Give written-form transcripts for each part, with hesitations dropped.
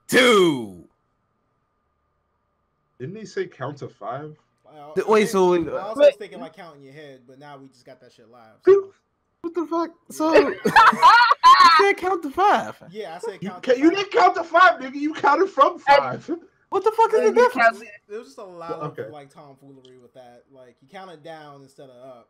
2. Didn't he say count to 5? Wait, so I also was thinking like counting your head, but now we just got that shit live. So. What the fuck? So you said count to 5. Yeah, I said count. You didn't count to 5, nigga. You counted from 5. What the fuck is the difference? There was just a lot of like tomfoolery with that. Like you counted down instead of up.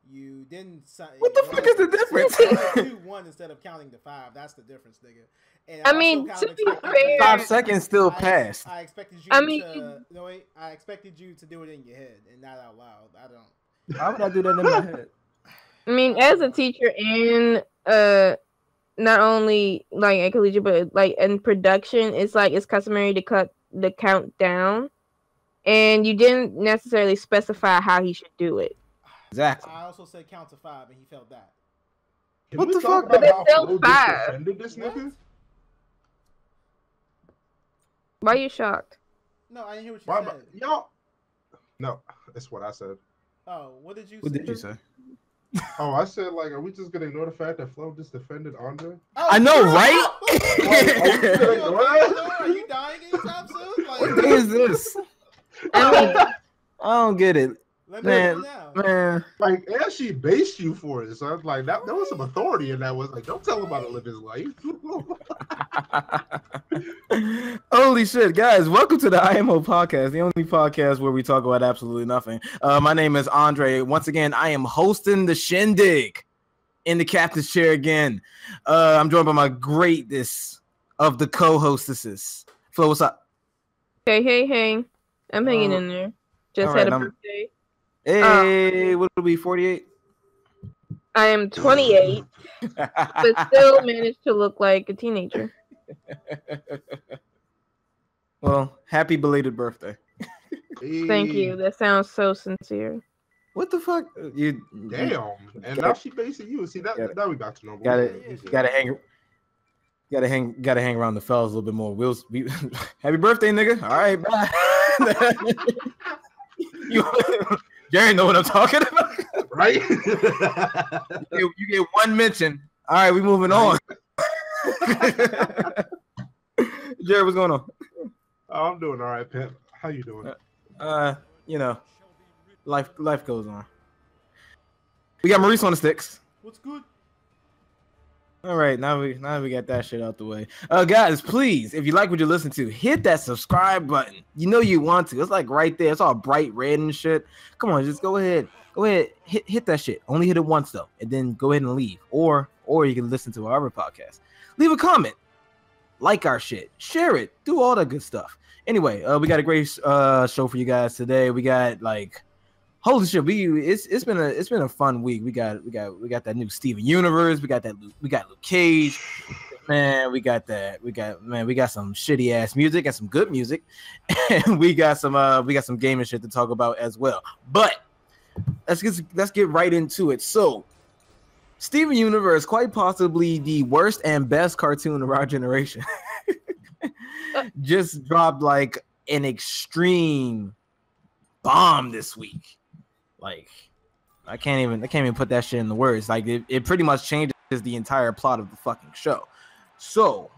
You didn't. What the fuck is the difference? 2-1 instead of counting to 5. That's the difference, nigga. And I mean, to be fair, 5 seconds still passed. I expected you. No wait. I expected you to do it in your head and not out loud. I don't. Why would I do that in my head? I mean, as a teacher and not only like at collegiate, but like in production, it's like it's customary to cut the count down, and you didn't necessarily specify how he should do it. Exactly. I also said count to 5, and he felt that. What the fuck? But it's still 5. This nigga? Why are you shocked? No, I didn't hear what you said. Y'all. No, that's what I said. Oh, what did you say? What did you say? Oh, I said, like, are we just gonna ignore the fact that Flo just defended Andre? Oh, I know, right? Are you dying anytime soon? Like, What is this? I don't get it. let me know now. Man. Like, and she based you for it, so I was like, there was some authority in that. Was like, don't tell him how to live his life. Holy shit, guys! Welcome to the IMO Podcast, the only podcast where we talk about absolutely nothing. My name is Andre. Once again, I am hosting the shindig in the captain's chair again. I'm joined by my greatest of the co-hostesses. Flo, what's up? Hey! I'm hanging in there. Just had a birthday. Hey, what will be 48? I am 28, but still managed to look like a teenager. Well, happy belated birthday. Thank you. That sounds so sincere. What the fuck? You Damn. And now she basing you. See that we got to know. Gotta hang around the fellas a little bit more. Happy birthday, nigga. All right, bye. Jerry know what I'm talking about, right? You get one mention. All right, we moving on. Jerry, what's going on? Oh, I'm doing all right, Pimp. How you doing? You know, life goes on. We got Maurice on the sticks. What's good? All right, now we got that shit out the way. Guys, please, if you like what you listen to, hit that subscribe button. You know you want to. It's like right there. It's all bright red and shit. Come on, just go ahead. Hit that shit. Only hit it once though, and then go ahead and leave. Or you can listen to our other podcast. Leave a comment, like our shit, share it, do all that good stuff. Anyway, we got a great show for you guys today. We got like. Holy shit! It's been a fun week. We got that new Steven Universe. We got Luke Cage. Man, we got some shitty ass music and some good music, and we got some gaming shit to talk about as well. But let's get right into it. So, Steven Universe, quite possibly the worst and best cartoon of our generation, just dropped like an extreme bomb this week. Like, I can't even put that shit in the words. Like, it pretty much changes the entire plot of the fucking show. So,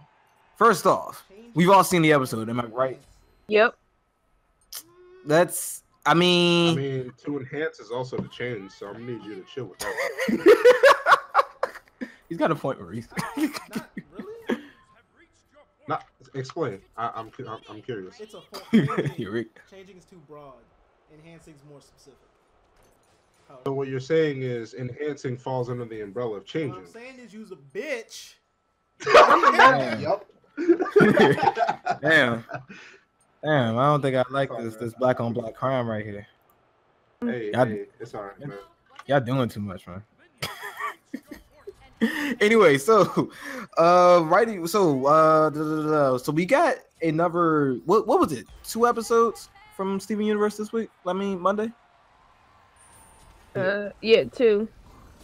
first off, we've all seen the episode. Am I right? Yep. I mean, to enhance is also to change. So I'm gonna need you to chill with that. He's got a point, Maurice. Not really. Not explain. I'm curious. It's a changing is too broad. Enhancing is more specific. So what you're saying is enhancing falls under the umbrella of changing. What I'm saying is use a bitch. Yup. Damn, I don't think I like this black on black crime right here. Hey, it's all right, man. Y'all doing too much, man. Anyway, so we got another what was it? 2 episodes from Steven Universe this week? I mean Monday? Yeah, 2.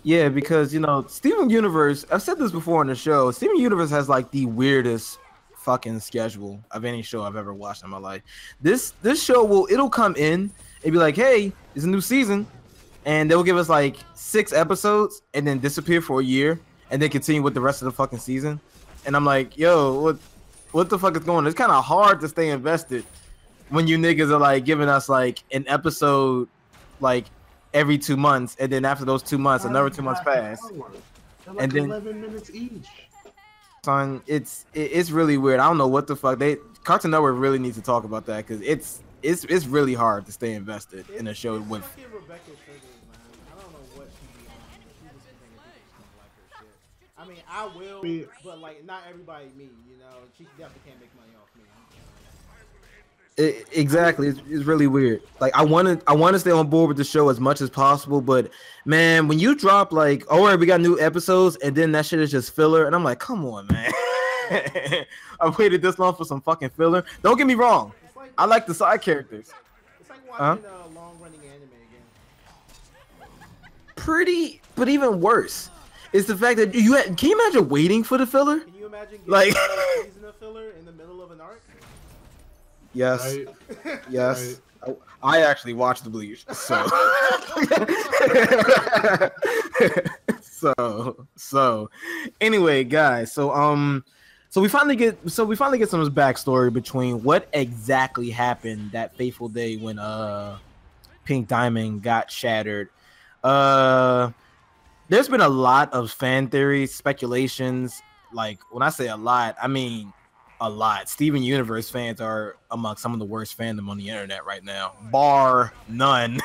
Yeah, because Steven Universe, I've said this before on the show, Steven Universe has like the weirdest fucking schedule of any show I've ever watched in my life. This show it'll come in and be like, hey, it's a new season, and they'll give us like 6 episodes and then disappear for a year and then continue with the rest of the fucking season. And I'm like, yo, what what the fuck is going on? It's kind of hard to stay invested when you niggas are like giving us like an episode like every 2 months, and then after those 2 months, another 2 months pass, like and then 11 minutes each. Son, it's really weird. I don't know what the fuck Cartoon Network really needs to talk about that because it's really hard to stay invested in a show with. Rebecca Sugar, man. I don't know what she be on. She just thinking people just don't like her shit. I mean, I will, but like not everybody me. You know, she definitely can't make money off me. Exactly, it's really weird. Like I want to stay on board with the show as much as possible, but man, when you drop like, oh, right, we got new episodes, and then that shit is just filler, and I'm like, come on, man. I waited this long for some fucking filler. Don't get me wrong, like, I like the side characters. It's like watching a long-running anime again. Pretty, but even worse is the fact that can you imagine waiting for the filler? Can you imagine getting like a season of filler in the middle of an arc? Yes, right. Yes. Right. I actually watched the Bleach, so so anyway, guys. So we finally get some backstory between what exactly happened that fateful day when Pink Diamond got shattered. There's been a lot of fan theories, speculations. Like when I say a lot, I mean a lot. Steven Universe fans are among some of the worst fandom on the internet right now, bar none.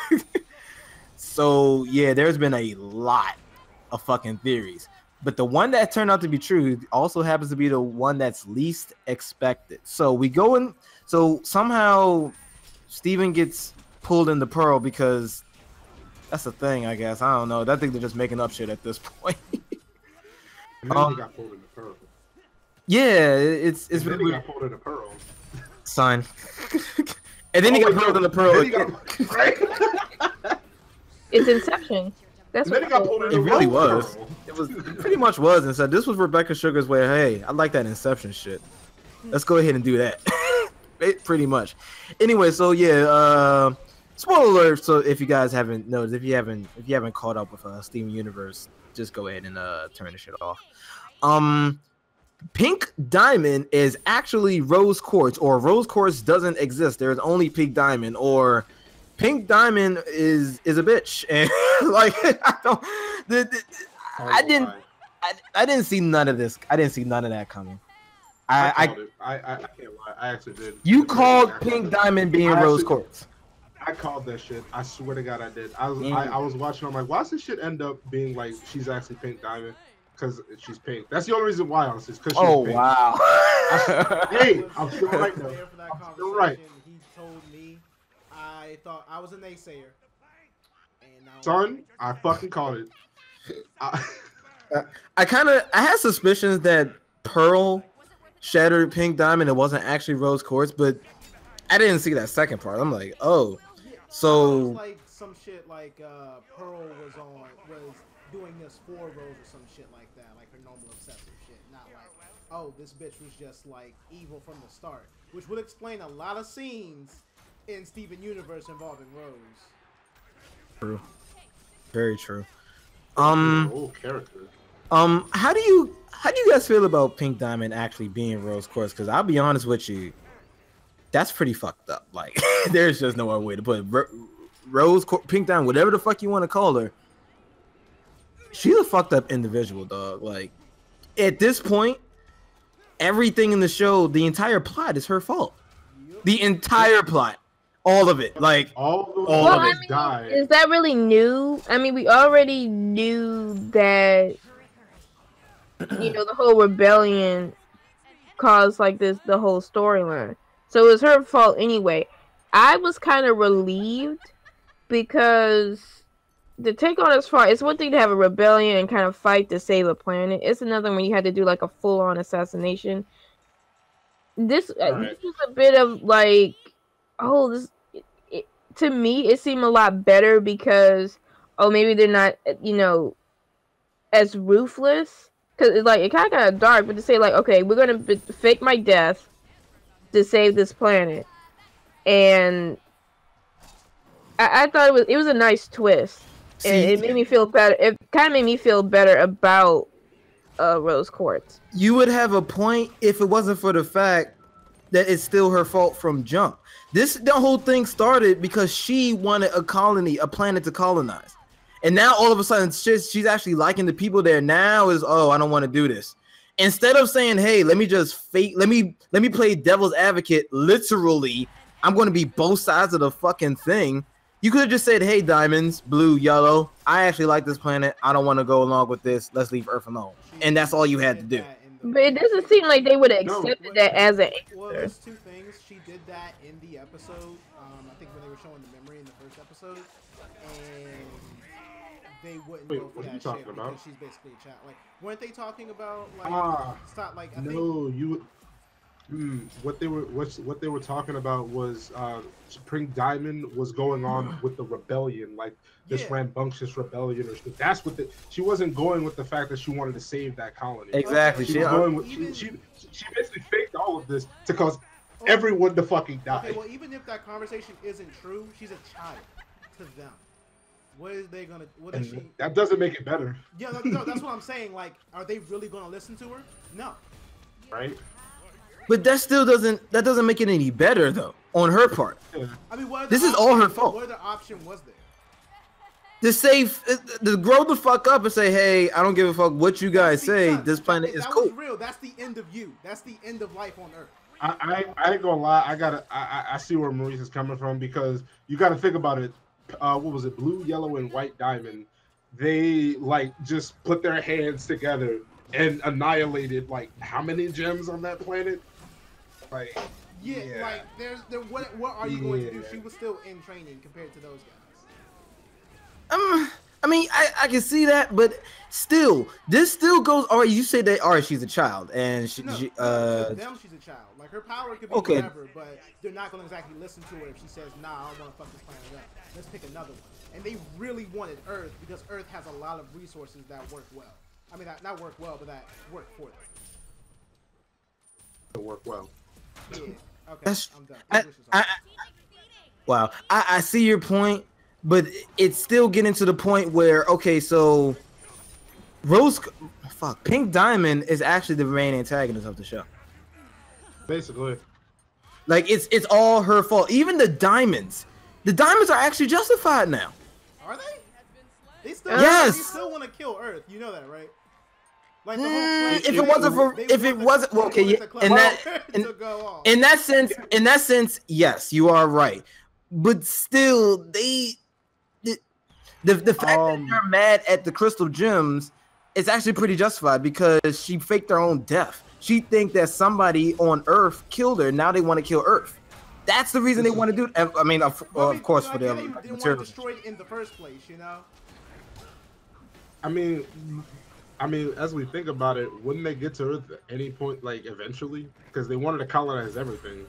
So yeah, there's been a lot of fucking theories, but the one that turned out to be true also happens to be the one that's least expected. So we go in. So somehow Steven gets pulled into Pearl because that's the thing, I guess. I don't know. I think they're just making up shit at this point. And then he got pulled into Pearl. Yeah, it's really got pulled into Pearl. Sign. And then he got pulled into Pearl. Right? It's Inception. That's what he got pulled into. It really was. It pretty much was. And said this was Rebecca Sugar's way. Hey, I like that Inception shit. Let's go ahead and do that. Pretty much. Anyway, so yeah. Spoiler alert. So if you guys haven't noticed, if you haven't caught up with Steven Universe, just go ahead and turn the shit off. Pink Diamond is actually Rose Quartz, or Rose Quartz doesn't exist. There is only Pink Diamond, or Pink Diamond is a bitch. And like I didn't see none of this. I didn't see none of that coming. I can't lie. I actually did. You called Pink Diamond being Rose Quartz. I called that shit. I swear to God, I did. I was watching. I'm like, why does this shit end up being like she's actually Pink Diamond? Because she's pink. That's the only reason why, honestly. Because she's pink. Wow. Hey, I'm still right though. I'm still right. He told me I thought I was a naysayer. And now son, I fucking called it. I had suspicions that Pearl shattered Pink Diamond. It wasn't actually Rose Quartz, but I didn't see that second part. I'm like, oh, so like some shit like Pearl was doing this for Rose or some shit like that, like her normal obsessive shit. Not like, oh, this bitch was just like evil from the start, which would explain a lot of scenes in Steven Universe involving Rose. True, very true. Character. How do you guys feel about Pink Diamond actually being Rose Quartz? Because I'll be honest with you, that's pretty fucked up. Like, there's just no other way to put it. Rose, Pink Diamond, whatever the fuck you want to call her, she's a fucked up individual, dog. Like, at this point, everything in the show, the entire plot is her fault. The entire plot, all of it, like all of it. Died. Is that really new? I mean, we already knew that, you know, the whole rebellion caused like the whole storyline. So it was her fault anyway. I was kind of relieved because to take on as far, it's one thing to have a rebellion and kind of fight to save a planet. It's another when you had to do like a full-on assassination. This was a bit of like, to me it seemed a lot better because maybe they're not, you know, as ruthless, because it's like it kind of got dark. But to say like, okay, we're gonna fake my death to save this planet, and I thought it was a nice twist. And it made me feel better. It kind of made me feel better about Rose Quartz. You would have a point if it wasn't for the fact that it's still her fault from jump. The whole thing started because she wanted a colony, a planet to colonize. And now all of a sudden she's actually liking the people there. Now is, oh, I don't want to do this. Instead of saying, hey, let me just let me play devil's advocate, literally, I'm going to be both sides of the fucking thing. You could have just said, hey, diamonds, blue, yellow, I actually like this planet. I don't want to go along with this. Let's leave Earth alone. And that's all you had to do. But it doesn't seem like they would have accepted that as an answer. Well, there's two things. She did that in the episode. I think when they were showing the memory in the first episode. And they wouldn't go for that shit because she's basically a child. Like, weren't they talking about like stop? Like, I think what they were talking about was Spring Diamond was going on with the rebellion, like this rambunctious rebellion or stuff. That's what she wasn't going with the fact that she wanted to save that colony. Exactly. She was going with, she basically faked all of this to cause everyone to fucking die. Okay, well, even if that conversation isn't true, she's a child to them. What is they gonna? What is she? That doesn't make it better. Yeah, no, that's what I'm saying. Like, are they really gonna listen to her? No. Right. But that still doesn't make it any better though on her part. Yeah. I mean, this is all her fault. What other option was there? To grow the fuck up and say, hey, I don't give a fuck what you guys say. This planet is cool. That was real. That's the end of you. That's the end of life on Earth. I ain't gonna lie. I see where Maurice is coming from because you got to think about it. What was it? Blue, yellow, and white diamond. They like just put their hands together and annihilated like how many gems on that planet? Like like what are you going to do? She was still in training compared to those guys. I mean, I can see that, but still, this still goes. All right, you say that. All right, she's a child, and to them, she's a child. Like her power could be whatever, but they're not going to exactly listen to her if she says, "Nah, I don't want to fuck this planet up. Let's pick another one." And they really wanted Earth because Earth has a lot of resources that work well. I mean, not work well, but that work for them. It work well. Yeah. Okay. I'm done. Wow. I see your point, but it's still getting to the point where, okay, so Pink Diamond is actually the main antagonist of the show. Basically. Like, it's all her fault. Even the diamonds are actually justified now. Are they? They still want to kill Earth. You know that, right? Like the whole in that sense, yes, you are right. But still, the fact that you're mad at the crystal gems is actually pretty justified because she faked her own death. She think that somebody on Earth killed her. Now they want to kill Earth. That's the reason they want to do it. I mean, of course, for the they want to destroy it in the first place, you know. I mean, as we think about it, wouldn't they get to Earth at any point, like eventually? Because they wanted to colonize everything.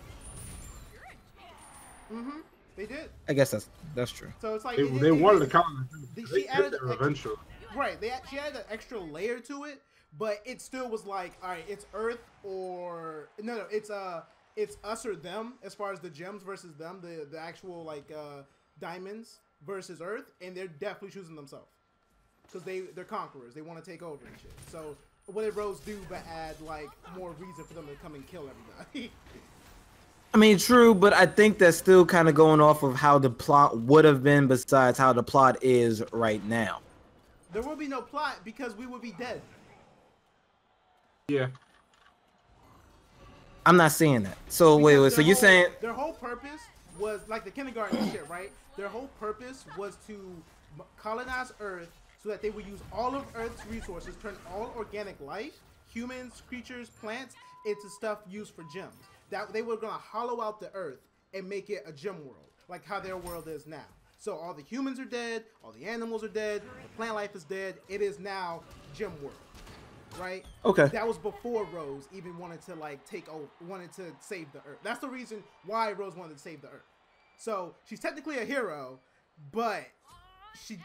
They did. I guess that's true. So it's like they wanted to colonize everything. She added there eventually. Right. She added an extra layer to it, but it still was like, all right, it's Earth or no, it's us or them as far as the gems versus them, the actual like diamonds versus Earth, and they're definitely choosing themselves. Because they're conquerors. They want to take over and shit. So what did Rose do but add like more reason for them to come and kill everybody? I mean, true, but I think that's still kind of going off of how the plot would have been besides how the plot is right now. There will be no plot because we would be dead. Yeah. I'm not saying that. So wait. So you're saying their whole purpose was like the kindergarten shit, right? Their whole purpose was to colonize Earth so that they would use all of Earth's resources, turn all organic life, humans, creatures, plants, into stuff used for gems. That they were gonna hollow out the Earth and make it a gem world, like how their world is now. So all the humans are dead, all the animals are dead, the plant life is dead. It is now gem world, right? Okay. That was before Rose even wanted to like take over, wanted to save the Earth. That's the reason why Rose wanted to save the Earth. So she's technically a hero, but she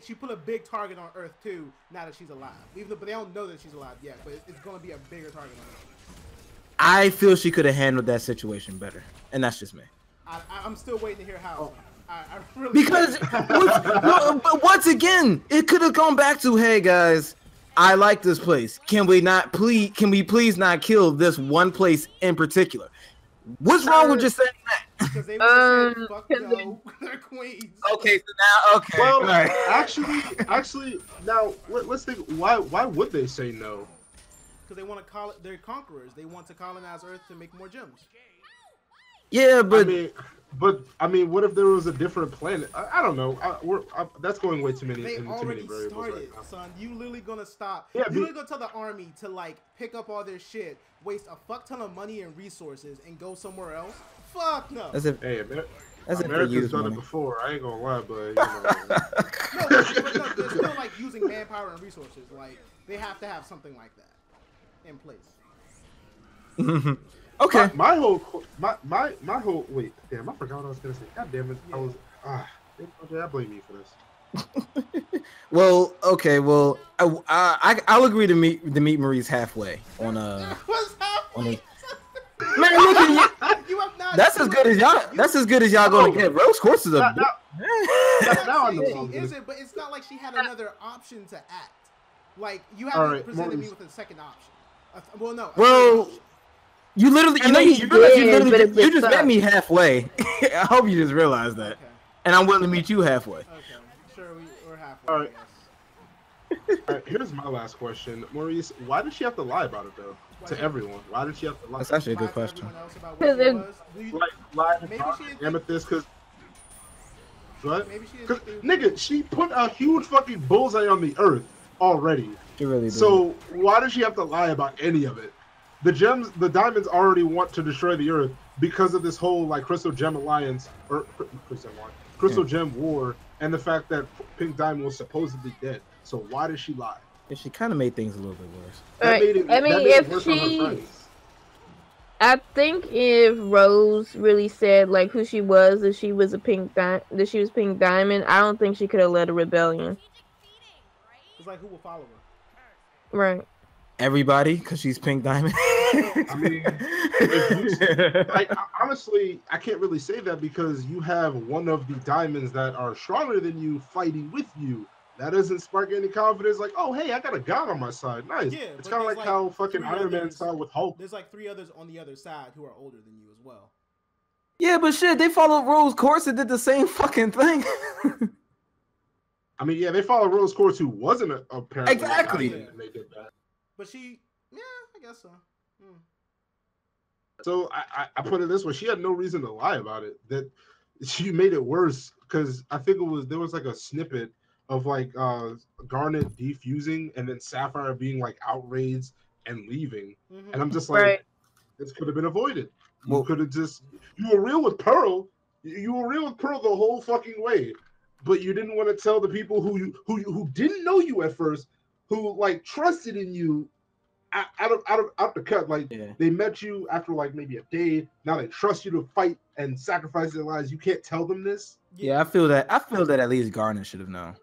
she put a big target on Earth too. Now that she's alive, but they don't know that she's alive yet. But it's gonna be a bigger target on Earth. I feel she could have handled that situation better, and that's just me. I'm still waiting to hear how. Because but once again, it could have gone back to, hey guys, I like this place. Can we please not kill this one place in particular? What's wrong with just saying that? Because they would have said, fuck no, they're queens. Okay, so now, okay. Well, all right. actually, now let's think. Why would they say no? Because they want to they're conquerors. They want to colonize Earth to make more gems. Yeah, but I mean, what if there was a different planet? I don't know. That's going way too many. They too already many variables started, right now. son. You literally gonna stop. Yeah, you literally gonna tell the army to like pick up all their shit, waste a fuck ton of money and resources, and go somewhere else. Fuck no. That's if America's done it before. I ain't gonna lie, but you know. No, they're still like using manpower and resources. Like they have to have something like that in place. Okay. My whole wait, damn, I forgot what I was gonna say. God damn it. Yeah. I blame you for this. Well, okay, well, I'll agree to meet Maurice halfway on What's happening? Man, look at you. You have not. That's as good as y'all. That's as good as y'all gonna get. Rose Quartz is a. Now I know. She isn't, but it's not like she had another option to act. Like you haven't presented me with a second option. Well, no. Well, you literally, you just met me halfway. I hope you just realized that. Okay. And I'm willing to meet you halfway. Okay, sure, we're halfway. All right. All right, here's my last question, Maurice. Why did she have to lie about it though? To everyone, why did she have to lie? That's actually a good question. Lie to Amethyst, because what? Because nigga, she put a huge fucking bullseye on the earth already. She really did. So why does she have to lie about any of it? The diamonds already want to destroy the earth because of this whole like Crystal Gem Alliance or Crystal Gem War, and the fact that Pink Diamond was supposedly dead. So why did she lie? Yeah, she kind of made things a little bit worse. I think if Rose really said like who she was, that she was Pink Diamond, I don't think she could have led a rebellion. It's like who will follow her? Right. Everybody, because she's Pink Diamond. I mean, honestly, I can't really say that because you have one of the diamonds that are stronger than you fighting with you. That doesn't spark any confidence. Like, oh, hey, I got a god on my side. Nice. Yeah, it's kind of like how fucking Iron Man started with Hulk. There's like 3 others on the other side who are older than you as well. Yeah, but shit, they followed Rose Quartz and did the same fucking thing. I mean, yeah, they followed Rose Quartz, who wasn't apparently exactly. And they did that. But I guess so. So I put it this way: she had no reason to lie about it. That she made it worse because I think there was like a snippet of like Garnet defusing and then Sapphire being like outraged and leaving, and I'm just like, this could have been avoided. You could have you were real with Pearl. You were real with Pearl the whole fucking way, but you didn't want to tell the people who didn't know you at first, who like trusted in you out the cut. Like they met you after like maybe a day. Now they trust you to fight and sacrifice their lives. You can't tell them this. Yeah, I feel that at least Garnet should have known.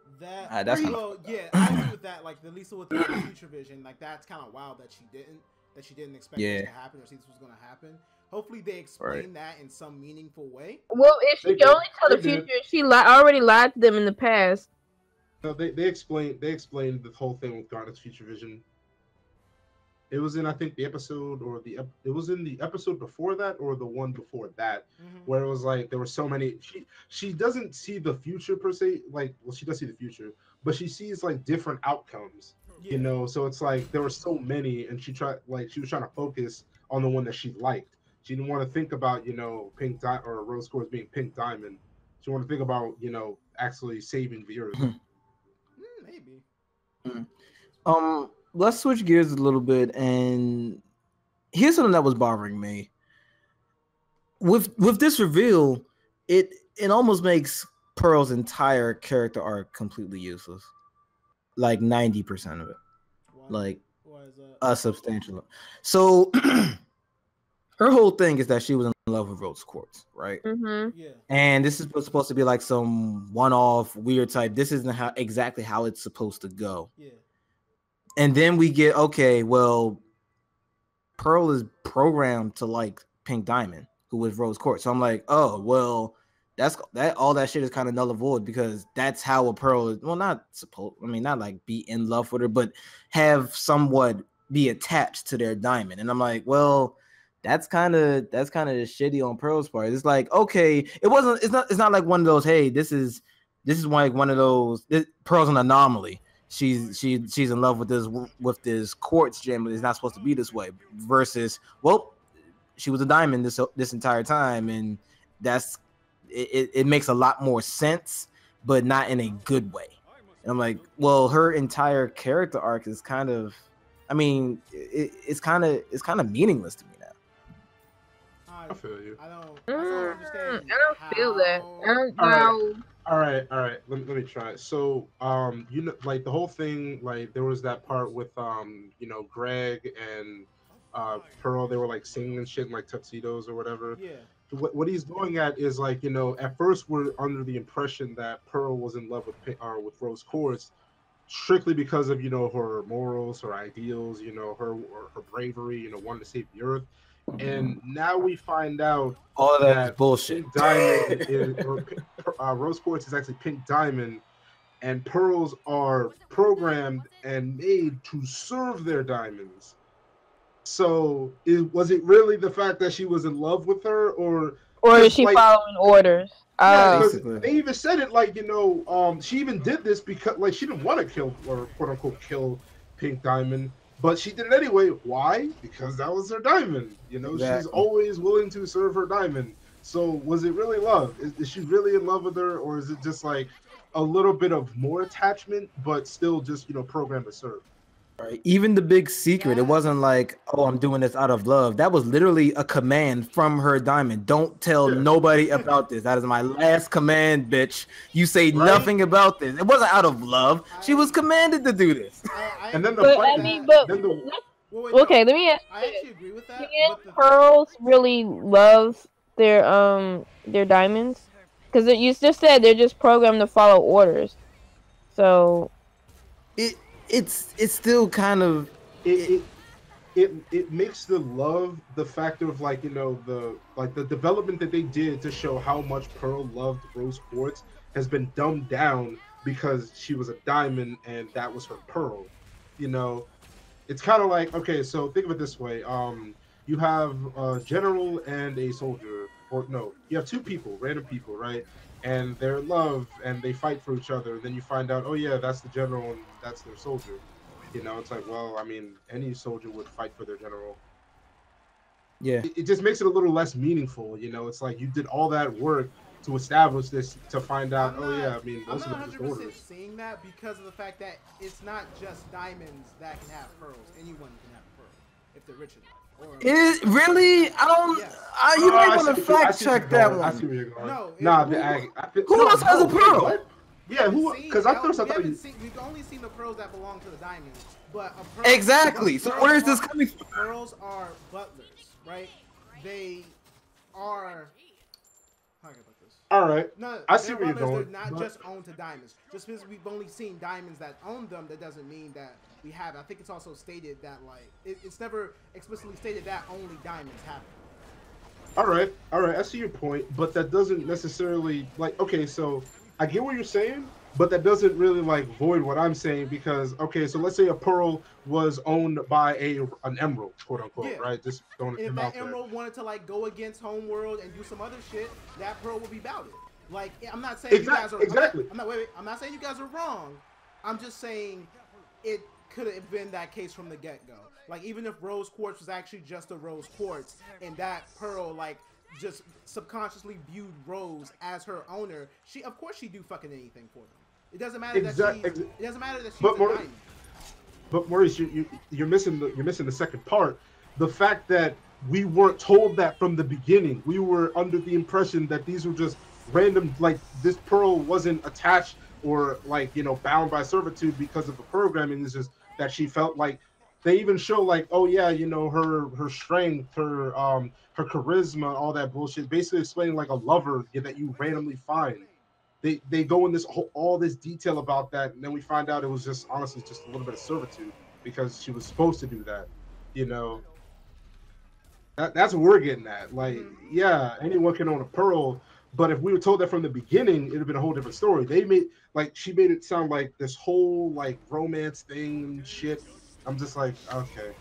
I agree with that. Like at least with the future vision, like that's kind of wild that she didn't expect this to happen or see this was going to happen. Hopefully they explain that in some meaningful way. Well, if she can only tell the future, she already lied to them in the past. No, they explained the whole thing with Garnet's future vision. It was in, I think, the episode it was in the episode before that or the one before that, where it was like there were so many. She doesn't see the future per se. Like, well, she does see the future, but she sees like different outcomes. You know, so it's like there were so many, and she was trying to focus on the one that she liked. She didn't want to think about Pink Diamond or Rose Quartz being Pink Diamond. She wanted to think about actually saving the earth. Maybe. Let's switch gears a little bit, and here's something that was bothering me. With this reveal, it almost makes Pearl's entire character arc completely useless. Like 90% of it. Why is that? A substantial. So her whole thing is that she was in love with Rose Quartz, right? Yeah. And this is supposed to be like some one-off weird type. This isn't exactly how it's supposed to go. Yeah. And then we get, okay, well, Pearl is programmed to like Pink Diamond, who was Rose Quartz. So I'm like, oh, well, that all that shit is kind of null and void because that's how a pearl is. Well, not like be in love with her, but have somewhat be attached to their diamond. And I'm like, well, that's kind of shitty on Pearl's part. It's like, okay, it's not like one of those, hey, this is like one of those, Pearl's an anomaly. She's in love with this quartz gem, but it's not supposed to be this way. Versus, well, she was a diamond this entire time, and that's it makes a lot more sense, but not in a good way. And I'm like, well, her entire character arc is kind of, I mean, it's kind of meaningless to me now. I feel you. I don't feel that. I don't know. All right. Let me try it. So, you know, like the whole thing, like there was that part with, you know, Greg and Pearl. They were like singing and shit in like tuxedos or whatever. Yeah. What he's going at is like, you know, at first we're under the impression that Pearl was in love with Rose Quartz, strictly because of, you know, her morals, her ideals, you know, her bravery, you know, wanting to save the earth. And now we find out all of that is bullshit. Pink Diamond Rose Quartz is actually Pink Diamond, and pearls are programmed and made to serve their diamonds. So, was it really the fact that she was in love with her, or is she like, following orders? Yeah, because they even said it like, you know, she even did this because like she didn't want to kill or quote unquote kill Pink Diamond, but she did it anyway. Why? Because that was her diamond. You know, She's always willing to serve her diamond. So was it really love? Is she really in love with her, or is it just like a little bit of more attachment, but still just, you know, programmed to serve? Right. Even the big secret, it wasn't like, oh, I'm doing this out of love. That was literally a command from her diamond. Don't tell nobody about this. That is my last command, bitch. You say nothing about this. It wasn't out of love. She was commanded to do this. And then okay, let me ask you. I actually agree with that. Pearls really love their diamonds? Because you just said they're just programmed to follow orders. So it's still kind of it makes the love the factor of like, you know, the development that they did to show how much Pearl loved Rose Quartz has been dumbed down because she was a diamond and that was her pearl. You know, it's kind of like, okay, so think of it this way: you have a general and a soldier, or no, you have two people, random people, right? And they're in love and they fight for each other. And then you find out, oh yeah, that's the general and that's their soldier. You know, it's like, well, I mean, any soldier would fight for their general. Yeah. It just makes it a little less meaningful. You know, it's like you did all that work to establish this to find out, oh yeah, I mean, those are just orders. Seeing that because of the fact that it's not just diamonds that can have pearls. Anyone can have a pearl if they're rich enough. Is really? I don't. You might want to fact check that one. I see where you're going. Who else has a pearl? What? Yeah, who? Because I thought we've only seen the pearls that belong to the diamonds, but exactly. So where is this coming from? Pearls are butlers, right? They are. How can I put this? All right. No, I see where you're going. They're not just owned to diamonds. Just because we've only seen diamonds that own them, that doesn't mean that we have. I think it's also stated that like it's never explicitly stated that only diamonds have it. All right. I see your point, but that doesn't necessarily like. Okay, so I get what you're saying, but that doesn't really like void what I'm saying because okay, so let's say a pearl was owned by an emerald, quote unquote, right? Just throwing it out there. If that emerald wanted to like go against Homeworld and do some other shit, that pearl would be valid. Like I'm not saying you guys are exactly. I'm not saying you guys are wrong. I'm just saying it could have been that case from the get-go. Like even if Rose Quartz was actually just a Rose Quartz and that pearl like just subconsciously viewed Rose as her owner, of course she'd do fucking anything for them. It doesn't matter that she's a diamond. But Maurice, you're missing the second part. The fact that we weren't told that from the beginning. We were under the impression that these were just random, like this pearl wasn't attached or like, you know, bound by servitude because of the programming. It's just that she felt like they even show like, oh yeah, you know, her strength, her charisma, all that bullshit, basically explaining like a lover that you randomly find. They go in all this detail about that, and then we find out it was just honestly just a little bit of servitude because she was supposed to do that, you know. That's what we're getting at. Like, yeah, anyone can own a pearl, But if we were told that from the beginning, it'd have been a whole different story. She made it sound like this whole like romance thing and shit. I'm just like, okay,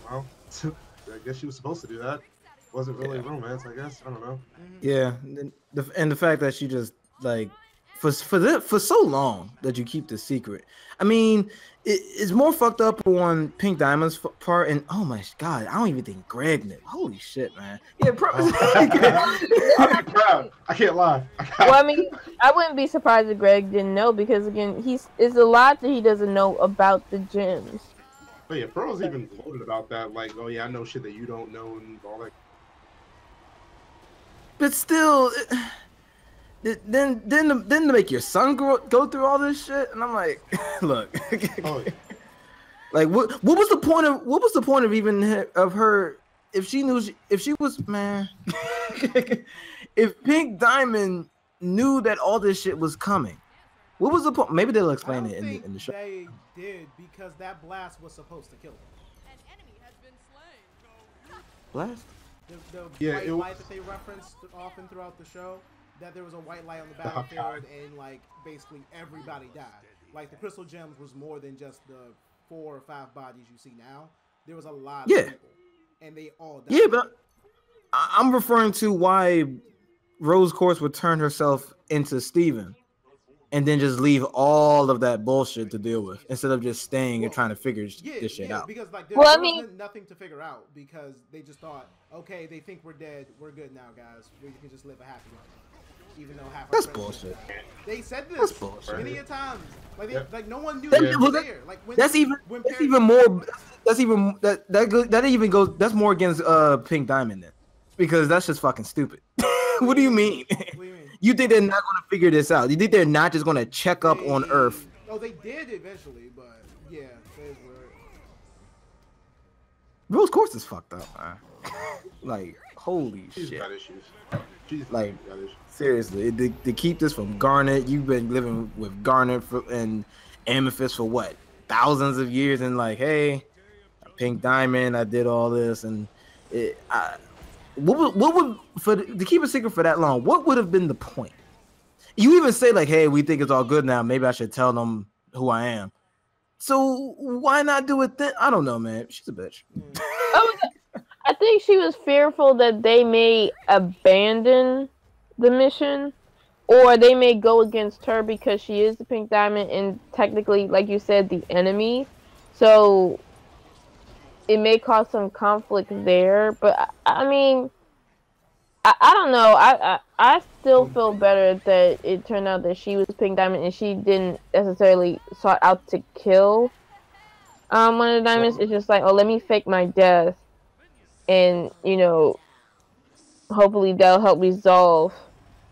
well, I guess she was supposed to do that. Wasn't really romance, I guess. I don't know. Yeah, and the fact that she just like for so long that you keep the secret. I mean, it's more fucked up on Pink Diamond's part, and oh my god, I don't even think Greg knew. Holy shit, man. Yeah, I'm proud. I can't lie. Well, I mean, I wouldn't be surprised if Greg didn't know because again, it's a lot that he doesn't know about the gems. But yeah, Pearl's even gloated about that. Like, oh yeah, I know shit that you don't know and all that. But still, then to make your son go through all this shit, and I'm like, look, Oh, yeah. like what was the point of even of her if she knew if she was man, if Pink Diamond knew that all this shit was coming, what was the point? Maybe they'll explain it in the show. They did because that blast was supposed to kill them. An enemy has been slain. Blast? The white light that they referenced often throughout the show, that there was a white light on the battlefield and like basically everybody died. Like the crystal gems was more than just the 4 or 5 bodies you see now. There was a lot of people, and they all died. Yeah, but I'm referring to why Rose Quartz would turn herself into Steven and then just leave all of that bullshit to deal with instead of just staying and trying to figure this shit out. Because like there was nothing to figure out because they just thought, okay, they think we're dead, we're good now, guys. We can just live a happy life, even though half. That's bullshit. They said this That's bullshit. many a times. Like like no one knew That there. Like that's more against Pink Diamond then, because that's just fucking stupid. What do you mean? You think they're not going to figure this out? You think they're not just going to check up on Earth? Oh, they did eventually, but yeah, they were. Rose Quartz is fucked up, man. Like, holy She's shit. got issues. She's Like, got issues. seriously, to keep this from Garnet, you've been living with Garnet and Amethyst for what? Thousands of years, and like, hey, Pink Diamond, I did all this, and what would to keep a secret for that long? What would have been the point? You even say like, "Hey, we think it's all good now. Maybe I should tell them who I am." So why not do it then? I don't know, man. She's a bitch. I think she was fearful that they may abandon the mission, or they may go against her because she is the Pink Diamond and technically, like you said, the enemy. So it may cause some conflict there, but I mean, I don't know. I still feel better that it turned out that she was Pink Diamond and she didn't necessarily sought out to kill one of the diamonds. It's just like, oh, let me fake my death, and hopefully that'll help resolve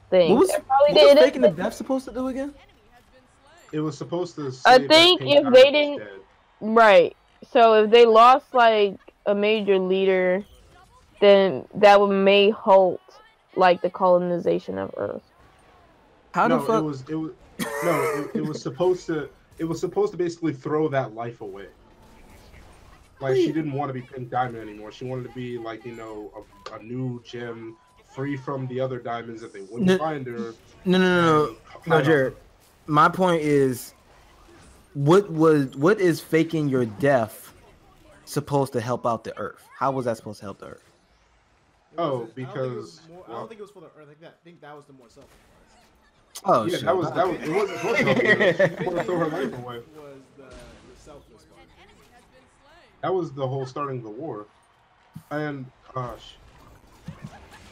things. What was faking the death supposed to do again? It was supposed to. I think if they didn't, right. So if they lost like a major leader, then that may halt like the colonization of Earth. How the fuck? It was supposed to basically throw that life away. Like she didn't want to be Pink Diamond anymore. She wanted to be like a new gem, free from the other diamonds that they wouldn't find her. No, Jared. My point is, what is faking your death supposed to help out the Earth? How was that supposed to help the Earth? Oh, because I don't think it was for the Earth. I think that was the more selfish part. Oh, yeah, shit. that was it wasn't supposed to help her. She wanted to throw her life away. Was the selfless part. That was the whole starting of the war. And gosh.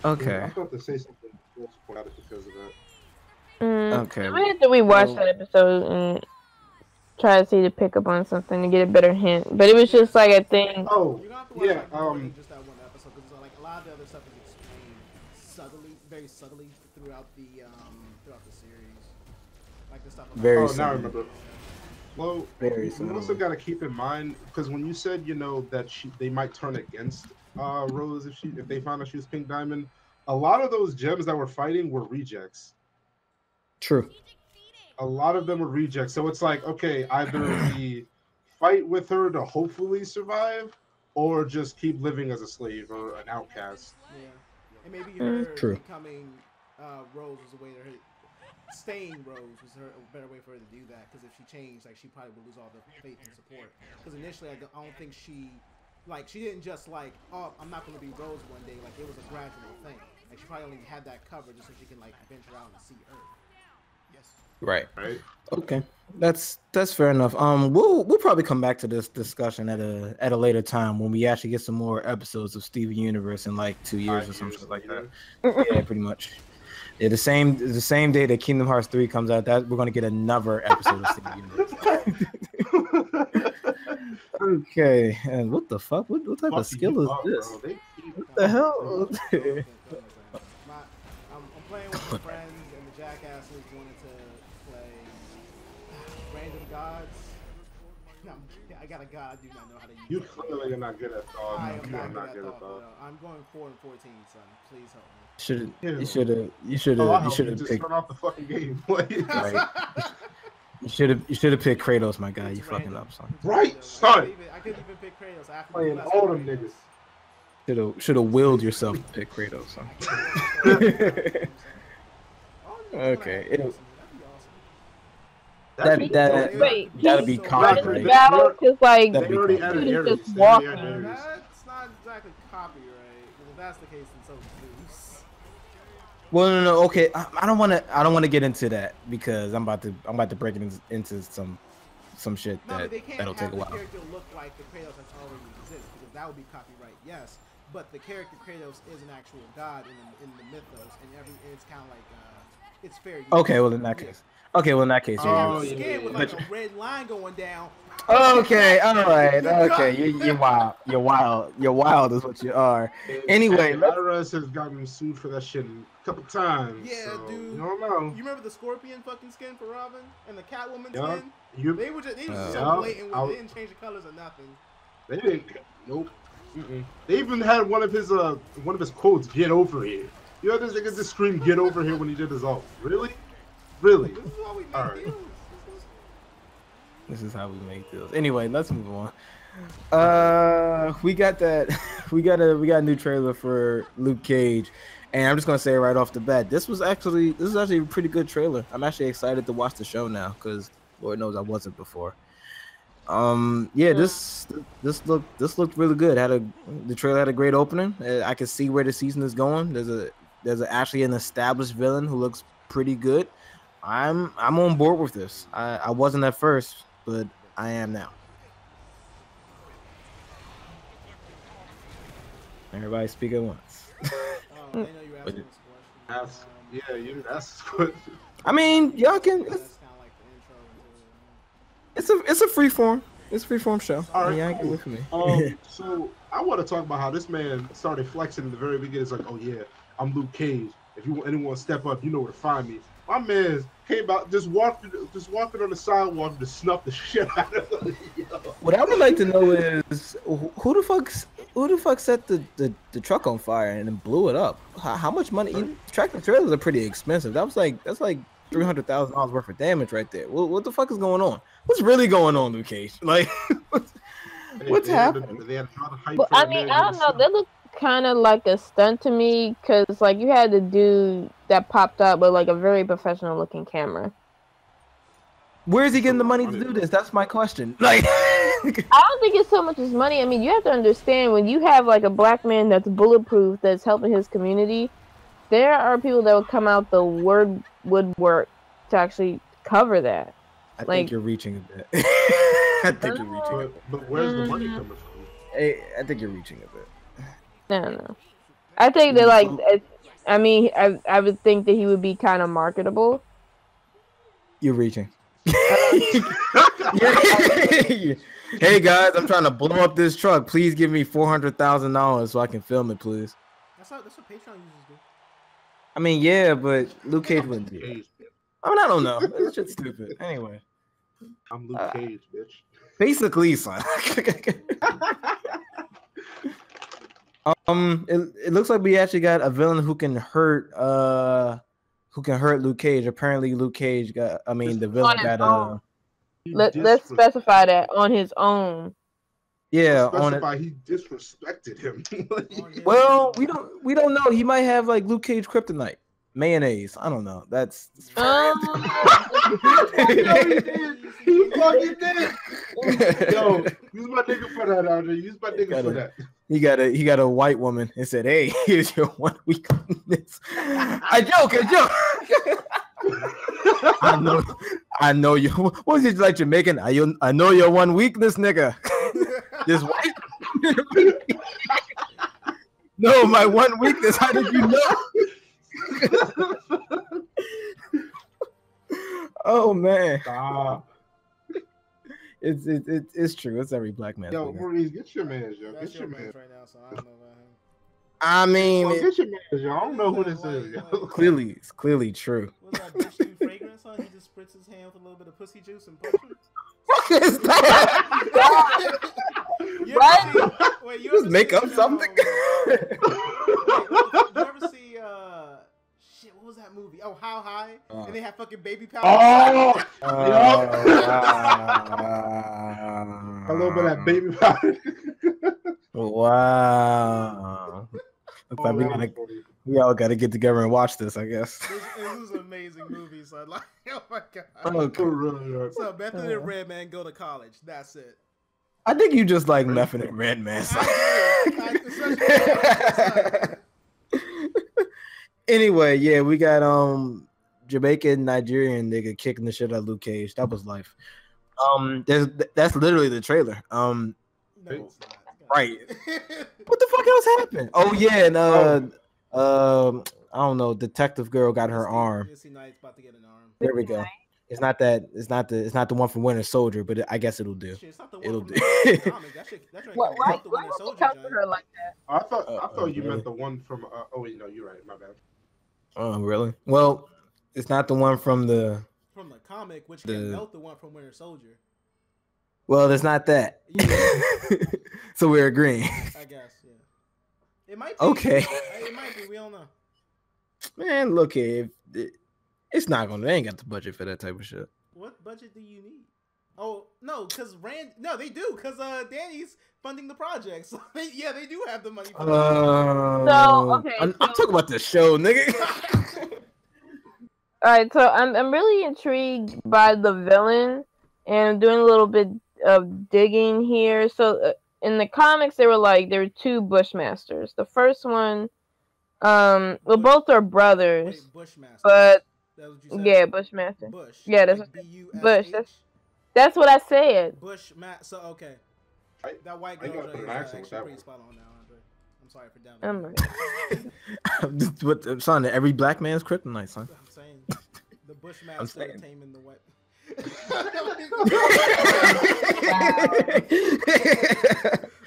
Okay. I thought to say something about it because of that. Okay. I have to rewatch that episode and try to see to pick up on something to get a better hint. But it was just like a thing. Oh, You're gonna have to watch, yeah. like, more than just that one episode because like a lot of the other stuff is explained subtly, very subtly throughout the series. Like the stuff. Very now I remember. Well, Very you also got to keep in mind because when you said that they might turn against Rose if they found out she was Pink Diamond, a lot of those gems that were fighting were rejects. True. A lot of them were rejects. So it's like, okay, either we fight with her to hopefully survive, or just keep living as a slave or an outcast. Yeah, and maybe her True. becoming Rose was a way to her. Staying Rose was a better way for her to do that, because if she changed, like, she probably would lose all the faith and support. Because initially, I don't think she didn't just like, oh, I'm not going to be Rose one day. Like, it was a gradual thing. Like, she probably only had that cover just so she can like venture out and see Earth. Yes. Right. Right. Okay. That's fair enough. We'll probably come back to this discussion at a later time when we actually get some more episodes of Steven Universe in like 2 years or something like that. Yeah, pretty much. Yeah, the same day that Kingdom Hearts 3 comes out, that we're gonna get another episode of Steven Universe. Okay, and what the fuck? What type of skill is this? What the hell? I'm playing with my friends, and the jackasses wanted to play random gods. I got a god. I do not know how to use. You clearly are not good at thought. I am You are not good at thought. thought. I'm going 4 and 14, son. Please help me. You should have just picked. turn off the fucking game. Like, Right. You should have picked Kratos, my guy. You fucking up, son. Right, son. I couldn't even pick Kratos after Playing all them niggas. Should have willed yourself to pick Kratos, son. Okay. That'd be cocky, right? Battle, just like That'd be already cool. added just Ares. walking. That's not exactly copyright. If that's the case, then so is Zeus. Well, no. Okay, I don't want to get into that because I'm about to break it into some shit No, that they can't that'll have take a the while. character look like the Kratos that's already exists, because that would be copyright, yes. But the character Kratos is an actual god in the mythos, and it's kind of like it's fair use. Okay, well in that case. Okay, well in that case. They have a yeah, skin with yeah. like a red line going down. Okay, all right, okay. You're wild. You're wild is what you are. Anyway, Iris has gotten sued for that shit a couple times. Yeah, so, dude. You don't know. You remember the Scorpion fucking skin for Robin and the Catwoman Yeah. skin? They were just so Yeah. blatant with it. They didn't change the colors or nothing. They didn't. Nope. Mm-mm. They even had one of his quotes, "Get over here." You know this nigga just screamed, "Get over here" when he did his ult. Really? Really? This is why we make All right. deals. this is how we make deals. Anyway, let's move on. We got a new trailer for Luke Cage, and I'm just gonna say right off the bat, this is actually a pretty good trailer. I'm actually excited to watch the show now because Lord knows I wasn't before. This looked really good. The trailer had a great opening. I can see where the season is going. There's actually an established villain who looks pretty good. I'm on board with this. I wasn't at first, but I am now. Everybody speak at once. I know you asked me this question. That's good. I mean, y'all can. That's kind of like the intro into It's a free form. It's a free form show. All right, Yeah, I cool. get with me. So I want to talk about how this man started flexing in the very beginning. It's like, oh yeah, I'm Luke Cage. If you want anyone to step up, you know where to find me. My man came out, just walking on the sidewalk and just snuffed the shit out of him. What I would like to know is who the fuck set the truck on fire and then blew it up? How much money? Tractor trailers are pretty expensive. That's like $300,000 worth of damage right there. What the fuck is going on? What's really going on, Luke Cage? Like, what's happening? Well, I mean, I don't know. That looked kind of like a stunt to me, because like you had the dude that popped up with like a very professional looking camera. Where is he getting the money to do this? That's my question. Like, I don't think it's so much as money. I mean, you have to understand, when you have like a black man that's bulletproof, that's helping his community, there are people that will come out the woodwork to actually cover that. I Like- think you're reaching a bit. I think you're reaching. But where's the money coming from? I think you're reaching a bit. I don't know. I think that like, I mean, I would think that he would be kind of marketable. You're reaching. Hey guys, I'm trying to blow up this truck. Please give me $400,000 so I can film it, please. That's what Patreon users do. I mean, yeah, but Luke Cage wouldn't do that. I mean, I don't know. It's just stupid. Anyway, I'm Luke Cage, bitch. basically, son. It looks like we actually got a villain who can hurt Luke Cage. Apparently, Luke Cage got. I mean, the villain got Let's specify that on his own. Yeah, on it. He disrespected him. Well, we don't know. He might have like Luke Cage kryptonite. mayonnaise. I don't know. That's Yo, he did. He fucking did. Yo, use my nigga for that, Andre. Use my nigga for that. he got a white woman and said, "Hey, here's your 1 week weakness." I joke. I know you. What was it like Jamaican? I know your one weakness, nigga. This white. No, my one weakness. How did you know? Oh man. It's true. It's every black man. Yo, Maurice, get your man, yo. That's Get your man. right now, so I don't know about him. I mean, Get your man, yo. I don't know who this is, yo. It's clearly true. What's that bitch do fragrance, huh? He just spritz his hand with a little bit of pussy juice and push it. What is that? Wait, you Just ever make see, up something. you ever see shit, what was that movie? Oh, How High? And they have fucking baby powder. A little bit of that baby powder. Wow. Looks like we all gotta get together and watch this, I guess. It was an amazing movie, so like, oh my god. Okay, really. So Method and Redman go to college. That's it. I think you just like Method and Redman. Anyway, yeah, we got Jamaican Nigerian nigga kicking the shit out of Luke Cage. That was life. That's literally the trailer. No, it's not. Right. What the fuck else happened? Oh yeah, and I don't know. Detective girl got her arm. Knight's about to get an arm. There we go. It's not the one from Winter Soldier, but I guess it'll do. Shit, it's not the It'll one do. from the comic. That shit Why the would Winter you Soldier talk to joint. her like that? I thought you really? meant the one from. Oh wait, no, you're right. My bad. Oh really? Well, it's not the one from the comic, which can melt the one from Winter Soldier. Well, it's not that. Yeah. So we're agreeing. I guess, yeah. It might be. Okay. It might be. We don't know. Man, look here. It's not gonna. They ain't got the budget for that type of shit. What budget do you need? Oh no, because they do, because Danny's funding the project. So they do have the money for that. So okay, I'm talking about the show, nigga. All right, so I'm really intrigued by the villain, and I'm doing a little bit of digging here. So in the comics, there were two Bushmasters. The first one, both are brothers. Wait, Bushmaster. But that's what you said? yeah, Bushmaster. Bush. Yeah, that's like Bush. B-U-S-H? That's what I said. So okay. That white I girl gotta put is an accent with actually that pretty one. spot on now, Andre. I'm sorry for down. I'm son, every black man's kryptonite, son. I'm saying the Bushmaster taming the white.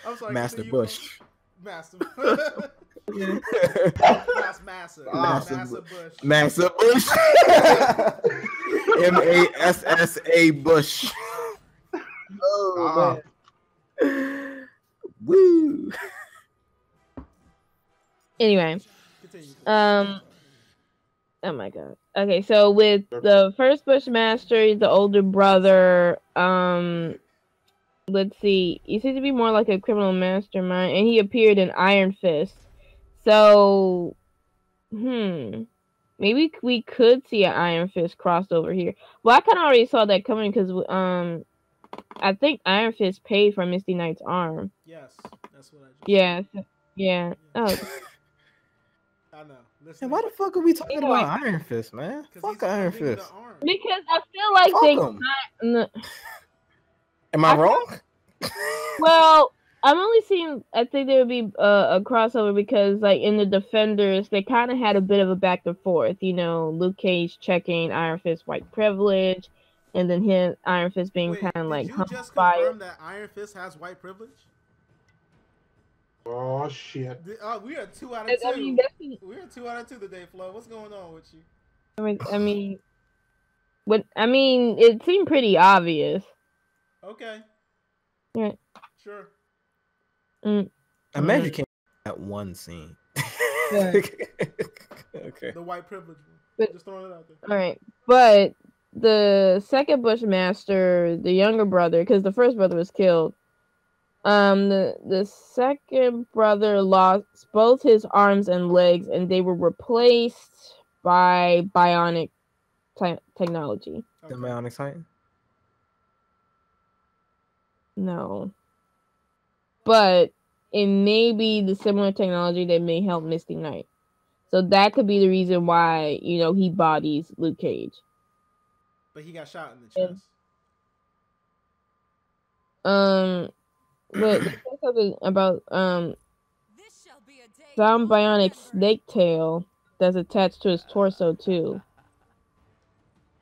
I'm sorry, Master Bush. Master. Master Bush. Master Bush. MASSA Bush. Oh man. Woo. Anyway, Continue. oh my god. Okay, so with the first Bushmaster, the older brother, let's see, he seems to be more like a criminal mastermind, and he appeared in Iron Fist. So, maybe we could see an Iron Fist crossover here. Well, I kind of already saw that coming because, I think Iron Fist paid for Misty Knight's arm. Yes, that's what I just Yeah. Oh. I know. Listen, And why the fuck are we talking about Iron Fist, man? Fuck Iron Fist. Because I feel like Fuck 'em. Am I wrong? Well, I'm only seeing. I think there would be a crossover because, like, in the Defenders, they kind of had a bit of a back and forth. You know, Luke Cage checking Iron Fist white privilege, and then Iron Fist being kind of like did you just by confirm that Iron Fist has white privilege? Oh shit! We are 2 out of 2. I mean, We are 2 out of 2 today, Flo. What's going on with you? I mean, it seemed pretty obvious. Okay. Yeah. Sure. Imagine came that one scene. Yeah. Okay. The white privilege one. But- Just throwing it out there. All right, but the second Bushmaster, the younger brother, because the first brother was killed. The second brother lost both his arms and legs, and they were replaced by bionic technology. The Bionic Titan. No. But it may be the similar technology that may help Misty Knight. So that could be the reason why, he bodies Luke Cage. But he got shot in the chest. But there's something about some bionic snake tail that's attached to his torso too.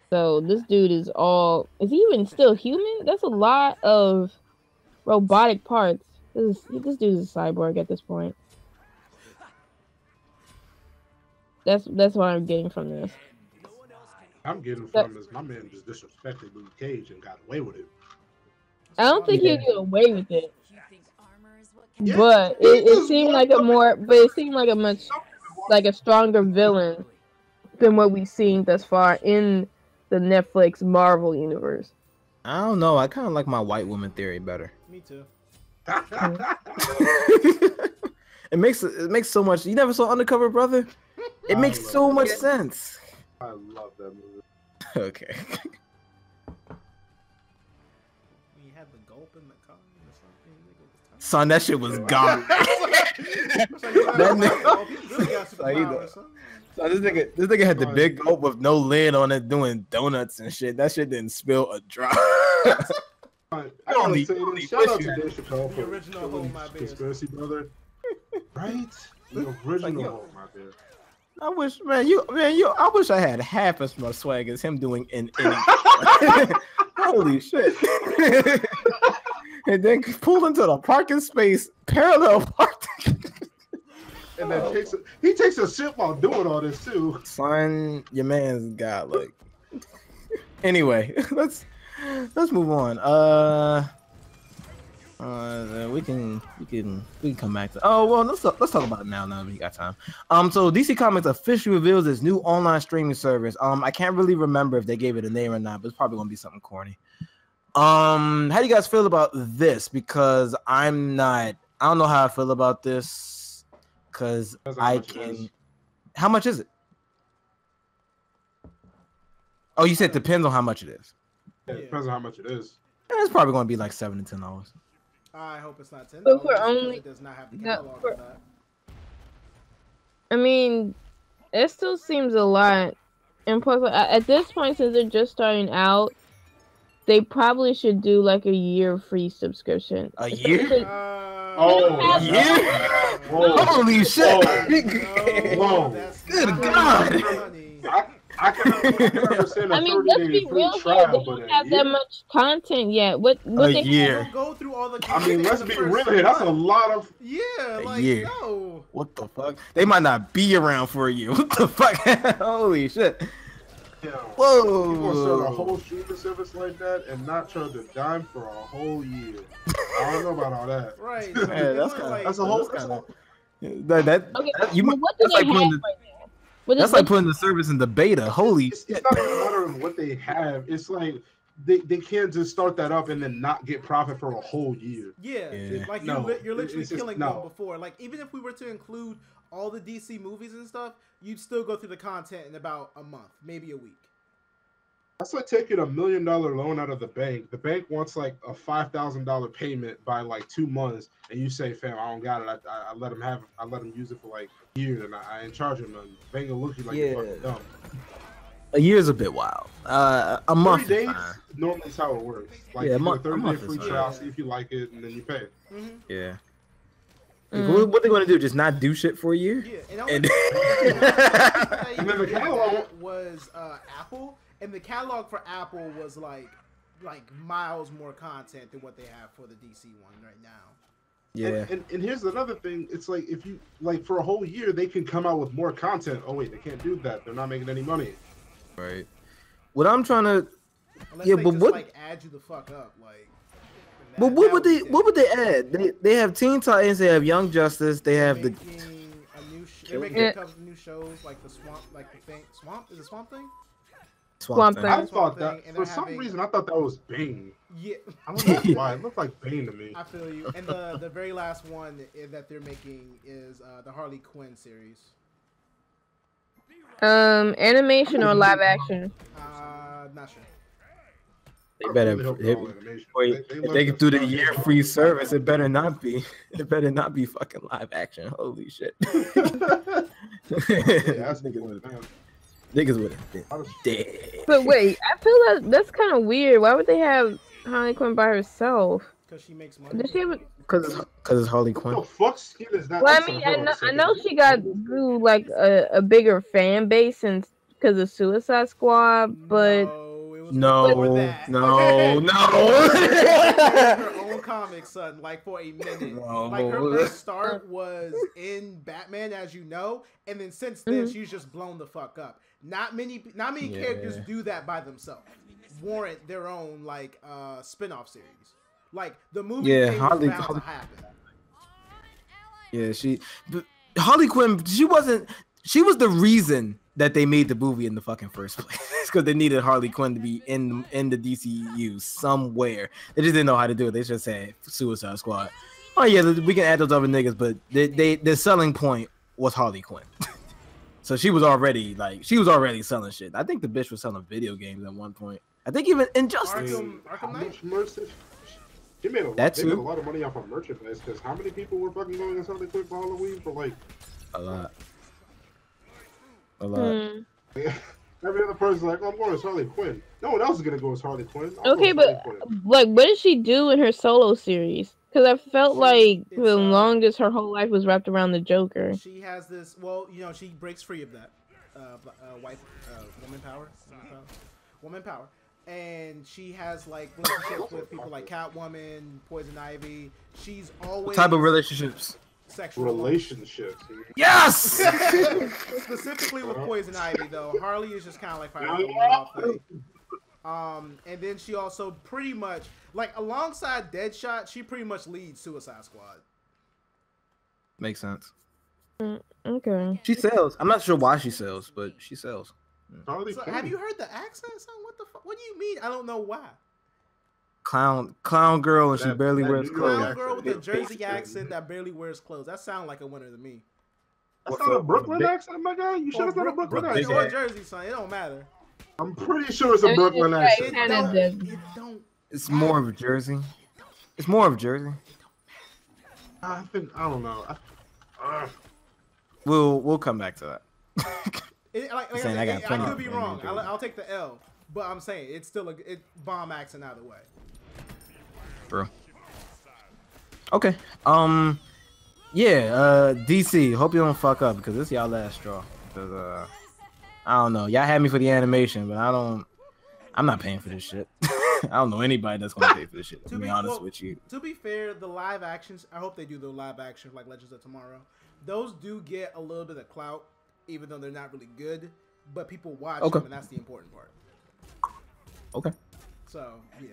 So this dude is he even still human? That's a lot of robotic parts. This dude is a cyborg at this point. That's what I'm getting from this. I'm getting from this. My man just disrespected Luke Cage and got away with it. I don't think he'll get away with it. Yeah, But it seemed like a much like a stronger villain than what we've seen thus far in the Netflix Marvel universe. I don't know. I kind of like my white woman theory better. Me too. It makes so much. You never saw Undercover Brother? It makes so much sense. I love that movie. Okay. You had the gulp in the car or something. Son, that shit was gone. So this nigga had the big gulp with no lid on it, doing donuts and shit. That shit didn't spill a drop. I gotta say this. Shout out to Dave Chappelle for original Hold My Beer. Conspiracy Brother. Right? The original Hold My Beer. I wish, man, I wish I had half as much swag as him doing in holy shit. And then pull into the parking space, parallel parking. And then he takes a sip while doing all this too. Son, your man's got like. Anyway, let's move on. We can come back to. Oh well, let's talk about it now. Now we got time. So DC Comics officially reveals its new online streaming service. I can't really remember if they gave it a name or not, but it's probably gonna be something corny. How do you guys feel about this? Because I don't know how I feel about this. Because how much is it? Oh, you said it depends on how much it is. Yeah, it depends on how much it is. It's probably going to be like $7 to $10. I hope it's not $10. But for only, it does not have the catalog for that. I mean, it still seems a lot. And plus, at this point, since they're just starting out, they probably should do like a year free subscription. A year? Oh, yeah. Holy shit! Whoa. Good God! I can understand a 30-day free trial, but they don't have that much content yet. What a they year? Go through all the I mean, let's be real here. That's a lot of. Yeah, like year. no. What the fuck? They might not be around for a year. What the fuck? Holy shit! Yeah. Whoa! People sell a whole streaming service like that and not charge a dime for a whole year. I don't know about all that. Right. Yeah, that's a whole. Okay, You but what do they have right now? That's like putting the service in the beta. Holy it's shit! not even a matter of what they have. It's like they can't just start that up and then not get profit for a whole year. Yeah. Like No, you're literally it's just- killing no. them before. Like even if we were to include all the DC movies and stuff, you'd still go through the content in about a month, maybe a week. That's like taking $1 million loan out of the bank. The bank wants like a $5,000 payment by like 2 months, and you say, "Fam, I don't got it. I let him have it. I let him use it for like a year, and I ain't charging him." The bank will look at you like you're fucking dumb. A year's a bit wild. A month. 30 days normally is how it works. Like you get a 30-day free is trial, fine. see if you like it, and then you pay. Mm-hmm. Yeah. Like, what they gonna do? Just not do shit for a year? Yeah, And And then the catalog was Apple, and the catalog for Apple was like miles more content than what they have for the DC one right now. yeah. And here's another thing. It's like if you like for a whole year they can come out with more content. Oh wait, they can't do that. They're not making any money. Right. What I'm trying to. Unless Yeah, they but just, what- like add you the fuck up, like. But what would they add? They have Teen Titans. They have Young Justice. They have the. They're making a couple new shows like the Swamp, like the thing. Swamp is it Swamp Thing? Swamp Thing. I thought Thing, that and for they're some having- reason I thought that was Bane. Yeah, I don't know why. It looked like Bane to me. I feel you. And the very last one that they're making is the Harley Quinn series. Animation or live action? Not sure. They I better really hope if, they're all animation. wait, They if left they can us do the stuck. year free service, it better not be. It better not be fucking live action. Holy shit. That's Niggas would have been dead. But wait, I feel that's kind of weird. Why would they have Harley Quinn by herself? Because she makes money. Does she have? Because it's Harley Quinn. What the fuck skin is that? Well, I That's mean, on her I know she got grew like a bigger fan base since because of Suicide Squad, but No, it was No, before that. no, Her no. own comic, son, like for a minute. No. Like her first start was in Batman, as you know, and then since then she's just blown the fuck up. Not many characters do that by themselves. Warrant their own like spin-off series. Like the movie thing was bound to happen. Yeah, Harley Quinn. She was the reason that they made the movie in the fucking first place. Because they needed Harley Quinn to be in the DCU somewhere. They just didn't know how to do it. They just said Suicide Squad. Oh yeah, we can add those other niggas, but their selling point was Harley Quinn. So she was already selling shit. I think the bitch was selling video games at one point. I think even Injustice. Arkham Knight? She made a That lot of money off of merchandise because how many people were fucking going as Harley Quinn for Halloween for like A lot. every other person's like, oh, I'm going as Harley Quinn. No one else is gonna go as Harley Quinn. okay, but like, what did she do in her solo series? Because I felt like for the longest her whole life was wrapped around the Joker. She has this. Well, you know, she breaks free of that. Woman power. And she has like relationships with people like Catwoman, Poison Ivy. She's always What type of relationships? Sexual relationships. Yes. Specifically with Poison Ivy, though, Harley is just kind of like fighting the one-off thing. And then she also pretty much like alongside Deadshot, she pretty much leads Suicide Squad. Makes sense. Okay. She sells. I'm not sure why she sells, but she sells. So have you heard the accent, son? What the fuck? What do you mean? I don't know why. Clown girl, and she barely wears clothes. Clown girl with a Jersey accent that barely wears clothes. That sounds like a winner to me. That's not a Brooklyn accent, my guy. You sure it's not a Brooklyn accent? Or Jersey, son. It don't matter. I'm pretty sure it's a Brooklyn accent. It don't. It's more of Jersey. It's more of Jersey. I don't know. We'll come back to that. I could be wrong. I'll take the L, but I'm saying it's still a bomb accent either way. Bro. Okay. Yeah. DC. Hope you don't fuck up because this y'all last straw. Because I don't know. Y'all had me for the animation, but I'm not paying for this shit. I don't know anybody that's gonna pay for this shit. To be honest with you. To be fair, the live actions. I hope they do the live actions like Legends of Tomorrow. Those do get a little bit of clout, even though they're not really good. But people watch them, and that's the important part. Okay. So yeah,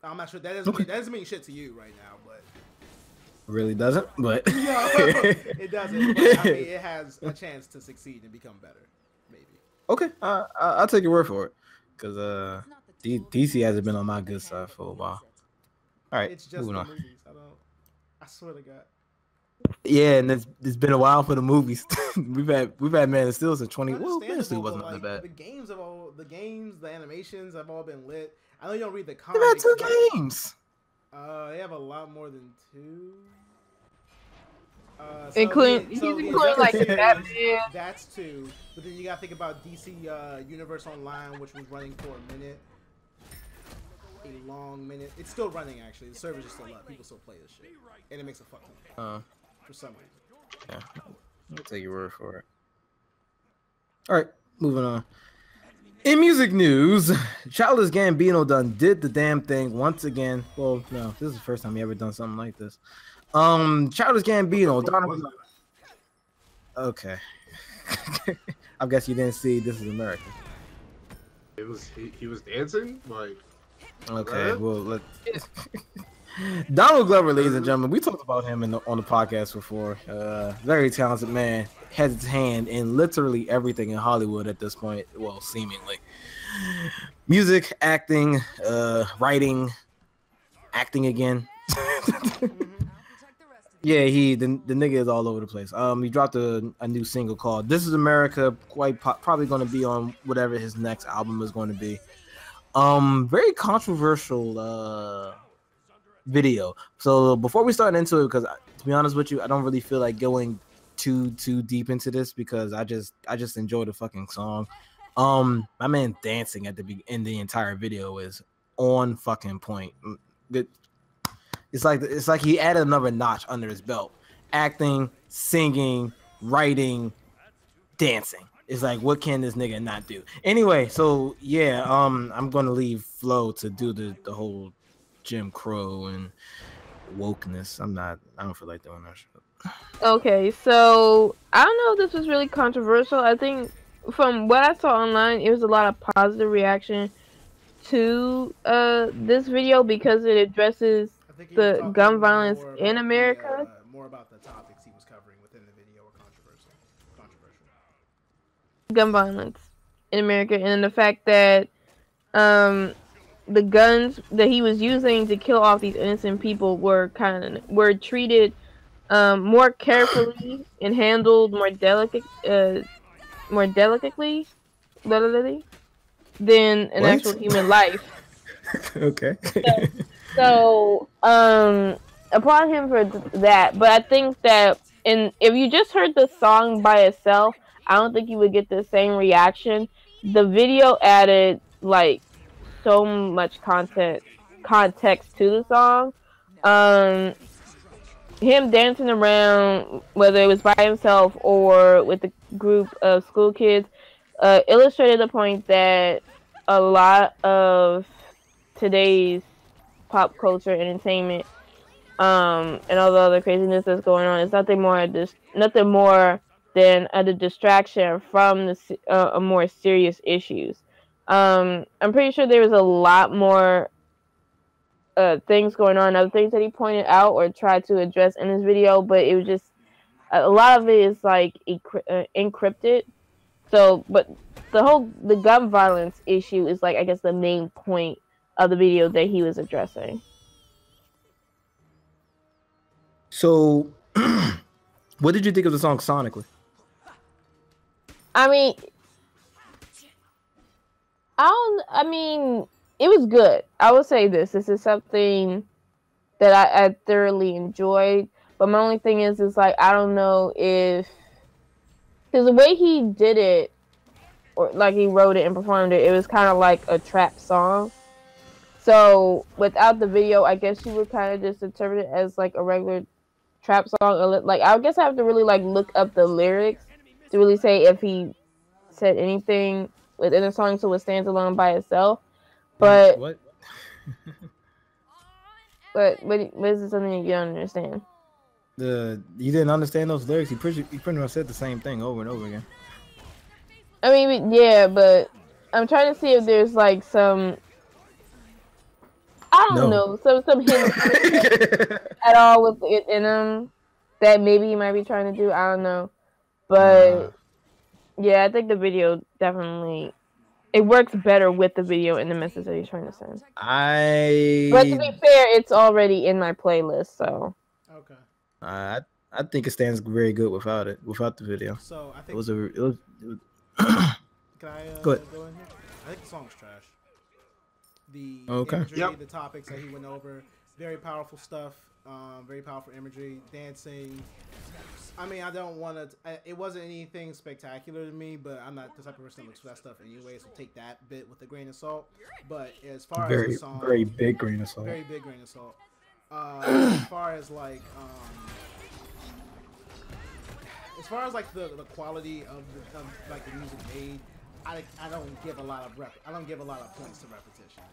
I'm not sure that doesn't mean shit to you right now, but really doesn't. But no, it doesn't. But, I mean, it has a chance to succeed and become better, maybe. Okay, I'll take your word for it, because DC hasn't been on my good side for a while. All right, it's just moving the on. movies. I swear to God. Yeah, and it's been a while for the movies. we've had Man of Steel since 20. Well, Man of Steel wasn't that bad. The animations have all been lit. I know you don't read the They've comics. had 2 games. They have a lot more than 2. Including like Batman. That's 2. But then you gotta think about DC Universe Online, which was running for a minute. A long minute. It's still running actually. The servers are still up. People still play this shit, and it makes a fuck ton for some reason. Yeah, I'll take your word for it. All right, moving on. In music news, Childish Gambino did the damn thing once again. Well, no, this is the first time he ever done something like this. Childish Gambino, Okay. I guess you didn't see This Is America. He was dancing like. Okay, well, Donald Glover, ladies and gentlemen, we talked about him on the podcast before. Very talented man, has his hand in literally everything in Hollywood at this point. Well, seemingly, music, acting, writing, acting again. Yeah, the nigga is all over the place. He dropped a new single called "This Is America." Probably going to be on whatever his next album is going to be. Very controversial video. So before we start into it, because to be honest with you, I don't really feel like going too deep into this because I just enjoy the fucking song. My man dancing at in the entire video is on fucking point. It's like he added another notch under his belt. Acting, singing, writing, dancing. It's like, what can this nigga not do? Anyway, so yeah, I'm gonna leave Flo to do the whole Jim Crow and wokeness. I don't feel like doing that shit. Okay, so I don't know if this was really controversial. I think from what I saw online, it was a lot of positive reaction to this video because it addresses the gun violence in America. More about the topics he was covering within the video were controversial. Gun violence in America, and the fact that the guns that he was using to kill off these innocent people were treated more carefully and handled more delicately than an actual human life. Okay. So applaud him for that. But I think that if you just heard the song by itself, I don't think you would get the same reaction. The video added like so much context to the song. Him dancing around, whether it was by himself or with a group of school kids, illustrated the point that a lot of today's pop culture, entertainment, and all the other craziness that's going on is nothing more than a distraction from a more serious issues. I'm pretty sure there was a lot more things going on, other things that he pointed out or tried to address in his video, but it was just a lot of it is like encrypted. So, but the gun violence issue is like, I guess, the main point of the video that he was addressing. So, what did you think of the song sonically? I mean, it was good. I would say this is something that I thoroughly enjoyed. But my only thing is like, I don't know if, because the way he did it, or like he wrote it and performed it, it was kind of like a trap song. So without the video, I guess you would kind of just interpret it as like a regular trap song. Like, I guess I have to really like look up the lyrics to really say if he said anything within the song so it stands alone by itself. But what? But is it something you don't understand? You didn't understand those lyrics. He pretty much said the same thing over and over again. I mean, yeah, but I'm trying to see if there's like some, I don't know, some hidden at all with it in him that maybe he might be trying to do. I don't know, but yeah, I think the video definitely, it works better with the video and the message that he's trying to send. But to be fair, it's already in my playlist, so. Okay. I think it stands very good without the video. So I think it was. Can I go ahead. go in here? I think the song's trash. The Okay. imagery, the topics that he went over, very powerful stuff. Very powerful imagery, dancing. I mean, I don't want to. It wasn't anything spectacular to me, but I'm not the type of person that looks for that stuff anyway. So take that bit with a grain of salt. But as far as the song, very big grain of salt. Very big grain of salt. As far as like the quality of like the music made, I don't give a lot of points to repetition.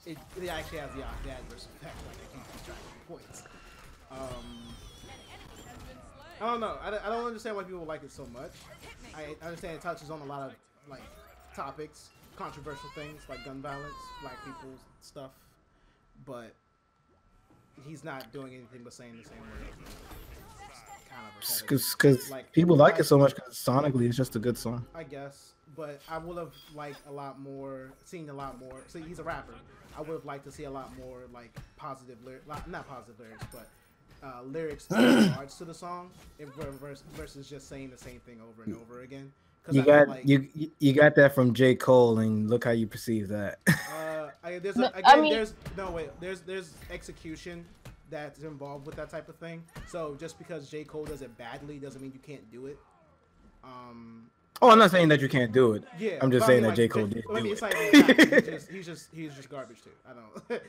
It actually has the adverse effect, like it keeps distracting points. I don't know. I don't understand why people like it so much. I understand it touches on a lot of like topics, controversial things like gun violence, black people's stuff, but he's not doing anything but saying the same word. Because people like it so much because sonically it's just a good song. I guess, but I would have liked seen a lot more. See, he's a rapper. I would have liked to see a lot more like positive lyrics, not positive lyrics, but lyrics in regards to the song, versus just saying the same thing over and over again. You got like, you got that from J. Cole, and look how you perceive that. There's execution that's involved with that type of thing. So just because J. Cole does it badly doesn't mean you can't do it. Oh, I'm not saying that you can't do it. Yeah, I'm just saying that J. Cole did do it's it. Like he's just garbage too. I don't.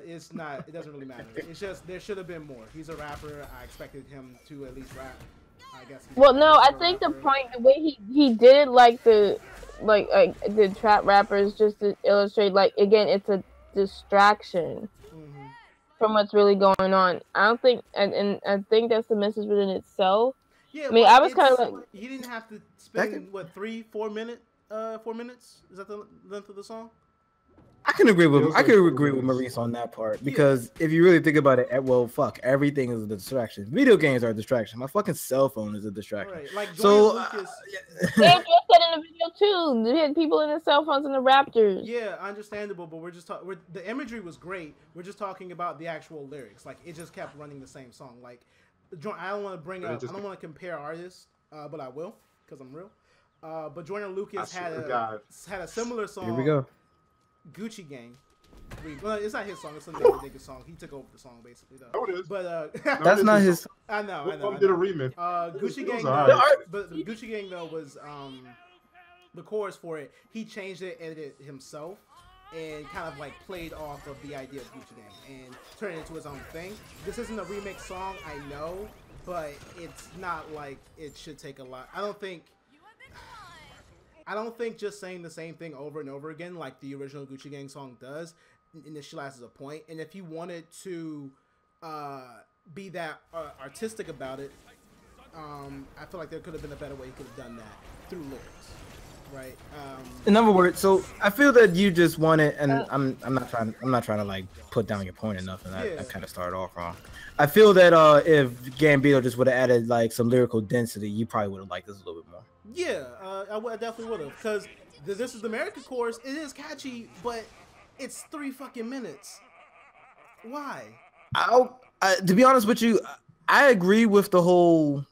It's not. It doesn't really matter. It's just there should have been more. He's a rapper. I expected him to at least rap. I guess. Well, no, I think the point, the way he did like the trap rappers, just to illustrate, like, again, it's a distraction from what's really going on. I don't think, and I think that's the message within itself. Yeah, I mean, I was kind of like, he didn't have to spend 4 minutes. 4 minutes? Is that the length of the song? I can agree with Maurice on that part, because if you really think about it, well, fuck, everything is a distraction. Video games are a distraction. My fucking cell phone is a distraction. Right. Like so, Lucas, they addressed that in the video too. They had people in their cell phones and the Raptors. Yeah, understandable, but we're just talking. The imagery was great. We're just talking about the actual lyrics. Like, it just kept running the same song. Like, I don't want to bring up. I don't want to compare artists, but I will, because I'm real. But Jordan Lucas had a similar song. Here we go. Gucci Gang. Well, it's not his song. It's a nigga song. He took over the song basically, though. Oh, it is. But that's not his. I know. Did a remix. Gucci Gang, but Gucci Gang though was the chorus for it. He changed it, edited it himself, and kind of like played off of the idea of Gucci Gang and turned it into his own thing. This isn't a remix song, I know, but it's not like it should take a lot. I don't think just saying the same thing over and over again, like the original Gucci Gang song does, initializes a point. And if he wanted to be that artistic about it, I feel like there could have been a better way he could have done that through lyrics, right? In other words, so I feel that you just want it, and I'm not trying to like put down your point or nothing. I kind of started off wrong. I feel that if Gambino just would have added like some lyrical density, you probably would have liked this a little bit more. Yeah, I definitely would have, because This Is America chorus, it is catchy, but it's 3 fucking minutes. Why? To be honest with you, I agree with the whole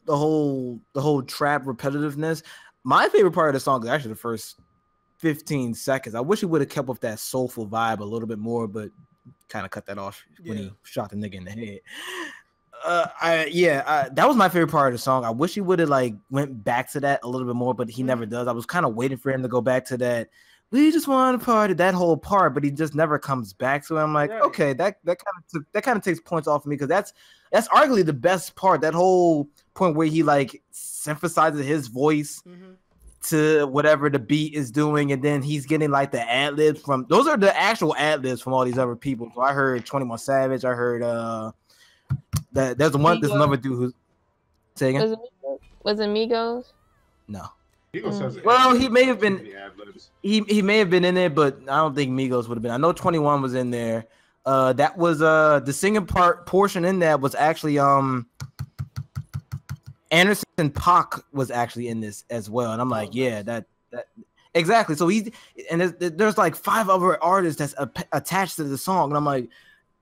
trap repetitiveness. My favorite part of the song is actually the first 15 seconds. I wish he would have kept with that soulful vibe a little bit more, but kind of cut that off when he shot the nigga in the head. That was my favorite part of the song. I wish he would have like went back to that a little bit more, but he never does. I was kind of waiting for him to go back to that. We just want to party, that whole part, but he just never comes back to it. I'm like, okay, that kind of takes points off of me, because that's arguably the best part. That whole point where he like synthesizes his voice to whatever the beat is doing, and then he's getting like the ad libs from. Those are the actual ad libs from all these other people. So I heard 21 Savage. I heard there's another dude who's saying it. Was it Migos? No. Well, he may have been. He may have been in there, but I don't think Migos would have been. I know 21 was in there. That was the singing portion in that was actually Anderson .Paak was actually in this as well, and I'm like, yeah, that exactly. So there's like 5 other artists that's attached to the song, and I'm like,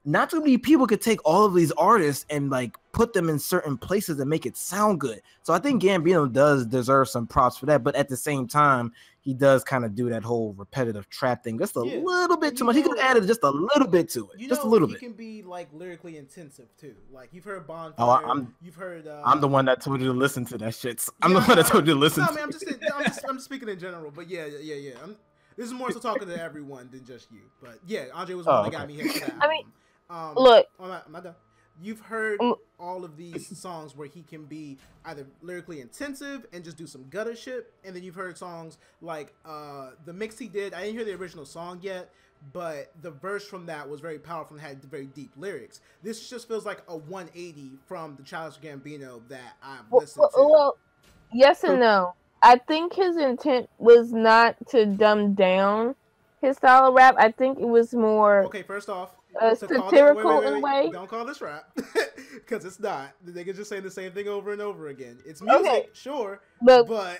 not too many people could take all of these artists and like put them in certain places and make it sound good. So I think Gambino does deserve some props for that, but at the same time, he does kind of do that whole repetitive trap thing just a little bit too much. He could have added just a little bit to it, just a little bit. He can be like lyrically intensive too. Like you've heard Bonfire. Oh, you've heard. I'm the one that told you to listen to that shit. I'm the one that told you to listen. No, I mean, I'm just speaking in general. But yeah. This is more so talking to everyone than just you. But yeah, Andre was the one that got me hit for that. I mean. Look, I'm not done. You've heard all of these songs where he can be either lyrically intensive and just do some gutter shit, and then you've heard songs like the mix he did. I didn't hear the original song yet, but the verse from that was very powerful and had very deep lyrics. This just feels like a 180 from the Childish Gambino that I've listened to. Well, yes and no. I think his intent was not to dumb down his style of rap. I think it was more. Okay, first off. Satirical in a way. Don't call this rap, because it's not. The niggas just saying the same thing over and over again. It's music, sure, but all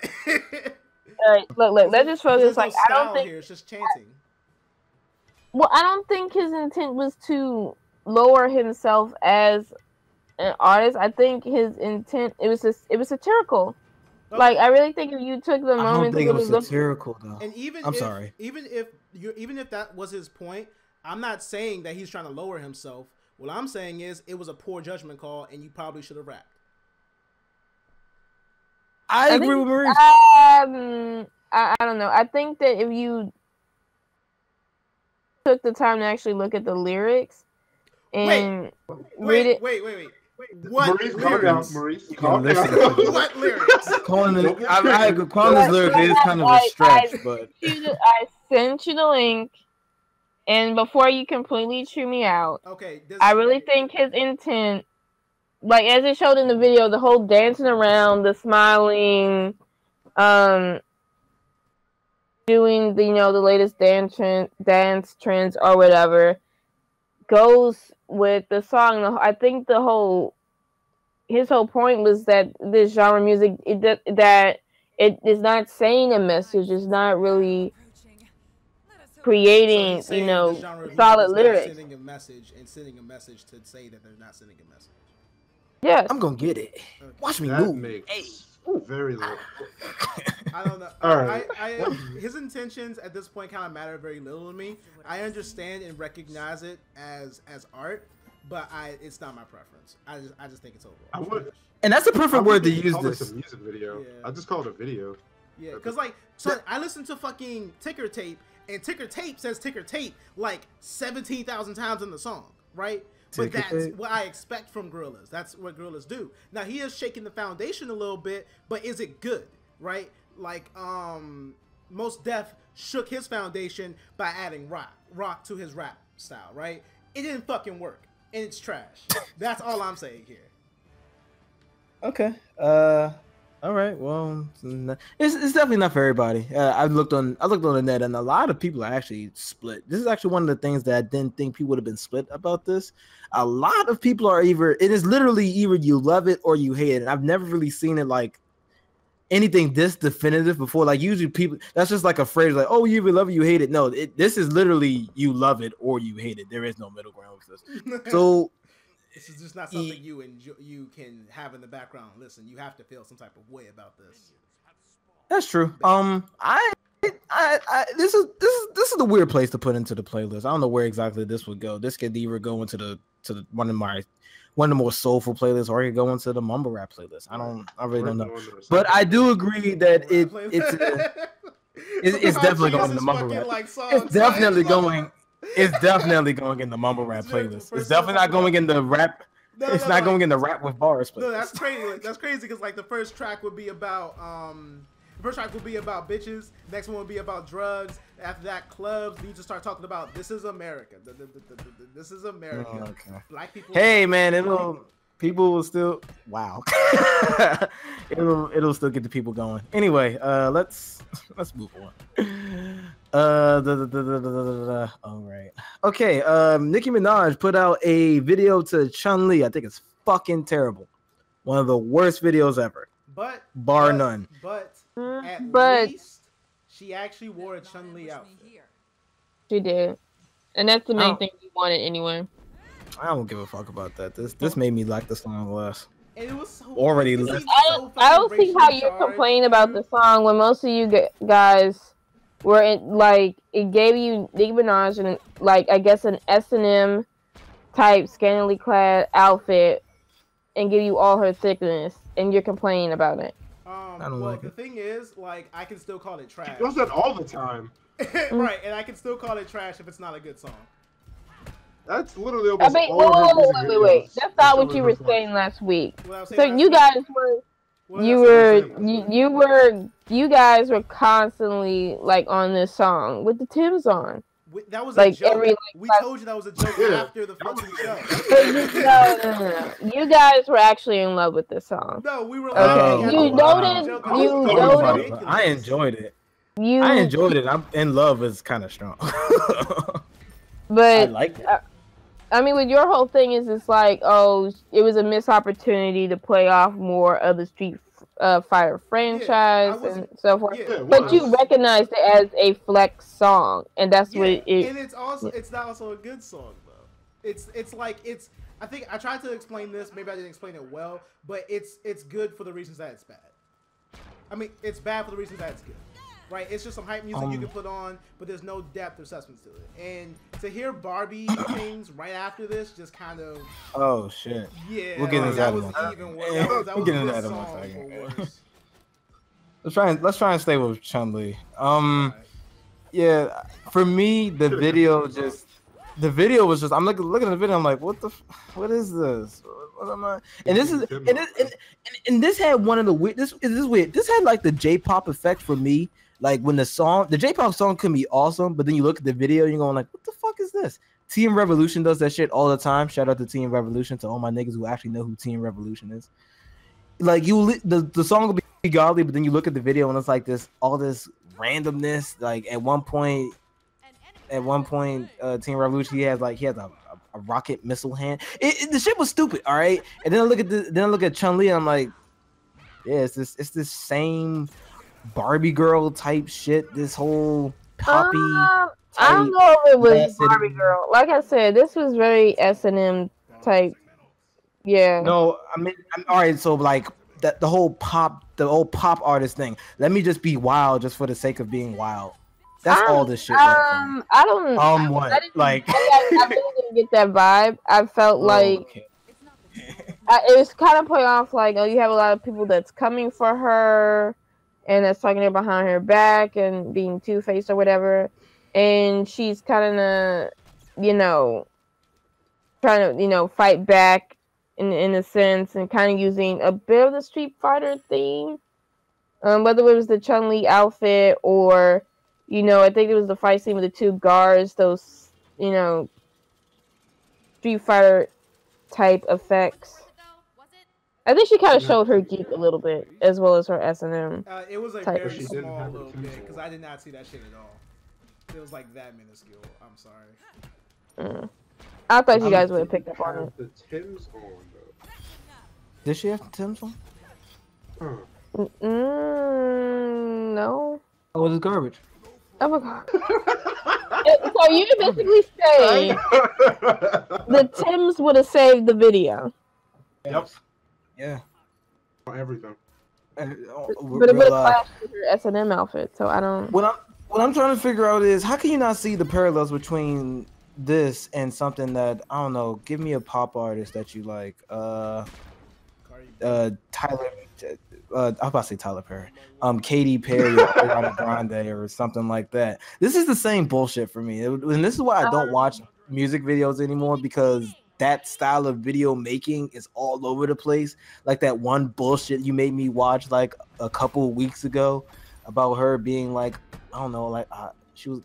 right, look. Let's just focus. Like, I don't think here. It's just chanting. Well, I don't think his intent was to lower himself as an artist, I think his intent it was satirical. Okay. Like I really think if you took the I don't moment to think it really was look, satirical though. And even I'm if, sorry. even if that was his point, I'm not saying that he's trying to lower himself. What I'm saying is it was a poor judgment call, and you probably should have rapped. I agree with Maurice. I don't know. I think that if you took the time to actually look at the lyrics and read it, Wait. What Maurice, calm down. lyrics? Maurice, You calm can down. listen to What lyrics? calling Don't this, get I crazy. calling this lyric is kind of a stretch, but I sent you the link, and before you completely chew me out, Okay. I really think his intent, like as it showed in the video, the whole dancing around, the smiling, doing the the latest dance trends or whatever, goes with the song. I think his whole point was that this genre music that it is not saying a message. It's not really creating So he's saying the genre of music solid is not lyrics. sending a message and sending a message to say that they're not sending a message. Yes. I'm gonna get it. Watch me That move. makes Hey. very little. I don't know. All right. His intentions at this point kind of matter very little to me. I understand and recognize it as art, but it's not my preference. I just think it's overall. I would- trash. And that's the I perfect word to wouldn't use call this this. a music video. Yeah. I just call it a video. Yeah, because like, son, I listened to fucking Ticker Tape, and Ticker Tape says Ticker Tape like 17,000 times in the song, right? But Ticker that's Tape? what I expect from Gorillaz. That's what Gorillaz do. Now he is shaking the foundation a little bit, but is it good, right? Like, Most Def shook his foundation by adding rock to his rap style, right? It didn't fucking work, and it's trash. That's all I'm saying here. Okay. All right. Well, it's definitely not for everybody. I looked on the net, and a lot of people are actually split. This is actually one of the things that I didn't think people would have been split about this. A lot of people are it is literally either you love it or you hate it. And I've never really seen it like anything this definitive before. Like usually people, that's just like a phrase like, oh, you either love it, you hate it. No, this is literally you love it or you hate it. There is no middle ground with this. So. This is just not something you can have in the background. Listen, you have to feel some type of way about this. That's true. This is the weird place to put into the playlist. I don't know where exactly this would go. This could either go into the one of the more soulful playlists, or it could go into the mumble rap playlist. I really don't know. But I do agree that it's definitely going in the mumble rap. It's definitely going. It's definitely going in the mumble rap playlist. It's definitely not going in the rap. It's not going in the rap with bars playlist. No, that's crazy. That's crazy because like the first track would be about bitches. Next one would be about drugs. After that, clubs. You just start talking about this is America. This is America. Oh, okay. Black people. Hey man, people will still it'll still get the people going. Anyway, let's move on. All right. Okay. Nicki Minaj put out a video to Chun-Li. I think it's fucking terrible. One of the worst videos ever. Bar none. But at least she actually wore a Chun-Li outfit. She did, and that's the main thing we wanted anyway. I don't give a fuck about that. This made me like the song less. And it was so Already. I don't see how you complain about the song when most of you guys were it gave you Nicki Minaj and like I guess an S&M type scantily clad outfit and give you all her thickness, and you're complaining about it. I don't like the it. thing is, like, I can still call it trash. She does that all the time. Right, and I can still call it trash if it's not a good song. That's literally almost all wait. of her music videos. That's not what you were saying last week. What So you guys guys were constantly like on this song with the Timbs on. That was like a joke. We told you that was a joke after the fucking show. No. You guys were actually in love with this song. No, we were. Okay. You noticed. I enjoyed it. I enjoyed it. I'm in love is kind of strong. But I liked it. I mean, with your whole thing is it's like, oh, it was a missed opportunity to play off more of the Street Fighter franchise and so forth. But you recognized it as a flex song, and that's what it is. And it's not also a good song though. It's like I think I tried to explain this. Maybe I didn't explain it well, but it's good for the reasons that it's bad. I mean, it's bad for the reasons that it's good. Right? It's just some hype music you can put on, but there's no depth or substance to it. And to hear Barbie things right after this just kind of... Oh, shit. Yeah. We'll get into that was in a even worse. That We'll was get into this that in a song second. for worse. Let's try and stay with Chun-Li. Yeah, for me, the video was just, I'm looking at the video, I'm like, what is this? What am I? And this is, and this had one of the weird, this is weird. This had like the J-pop effect for me. Like when the J-pop song can be awesome, but then you look at the video, you're going like, what the fuck is this? Team Revolution does that shit all the time. Shout out to Team Revolution, to all my niggas who actually know who Team Revolution is. Like the song will be godly, but then you look at the video and it's like all this randomness. Like at one point, Team Revolution, he has a rocket missile hand. The shit was stupid, all right. And then I look at Chun-Li and I'm like, yeah, it's this same Barbie girl type shit. This whole poppy. I don't know if it was Barbie girl. Like I said, this was very S&M type. Yeah. No, I mean, all right. So like the whole pop artist thing. Let me just be wild, just for the sake of being wild. That's all this shit. I don't. What? I really didn't get that vibe. I felt like it was kind of playing off like, oh, you have a lot of people that's coming for her, and that's talking her behind her back and being two-faced or whatever, and she's kind of, trying to, fight back in a sense, and kind of using a bit of the Street Fighter theme, whether it was the Chun-Li outfit or, I think it was the fight scene with the two guards, those, Street Fighter type effects. I think she kind of showed her geek a little bit, as well as her S&M. It was a very small little bit, because I did not see that shit at all. It was like that minuscule. I'm sorry. I thought you guys would have picked up on it. The Tim's on though. Did she have the Tim's on? No. Oh, it's garbage. Oh my god. So you're basically saying the Tims would have saved the video. Yep. Yeah. Everything. But it would have clashed with her S&M outfit, so I don't... What I'm trying to figure out is, how can you not see the parallels between this and something that, I don't know, give me a pop artist that you like. Tyler, I was about to say Tyler Perry. Katy Perry or Ariana Grande or something like that. This is the same bullshit for me. And this is why I don't watch music videos anymore, because that style of video making is all over the place. Like that one bullshit you made me watch like a couple weeks ago about her being like, I don't know, like she was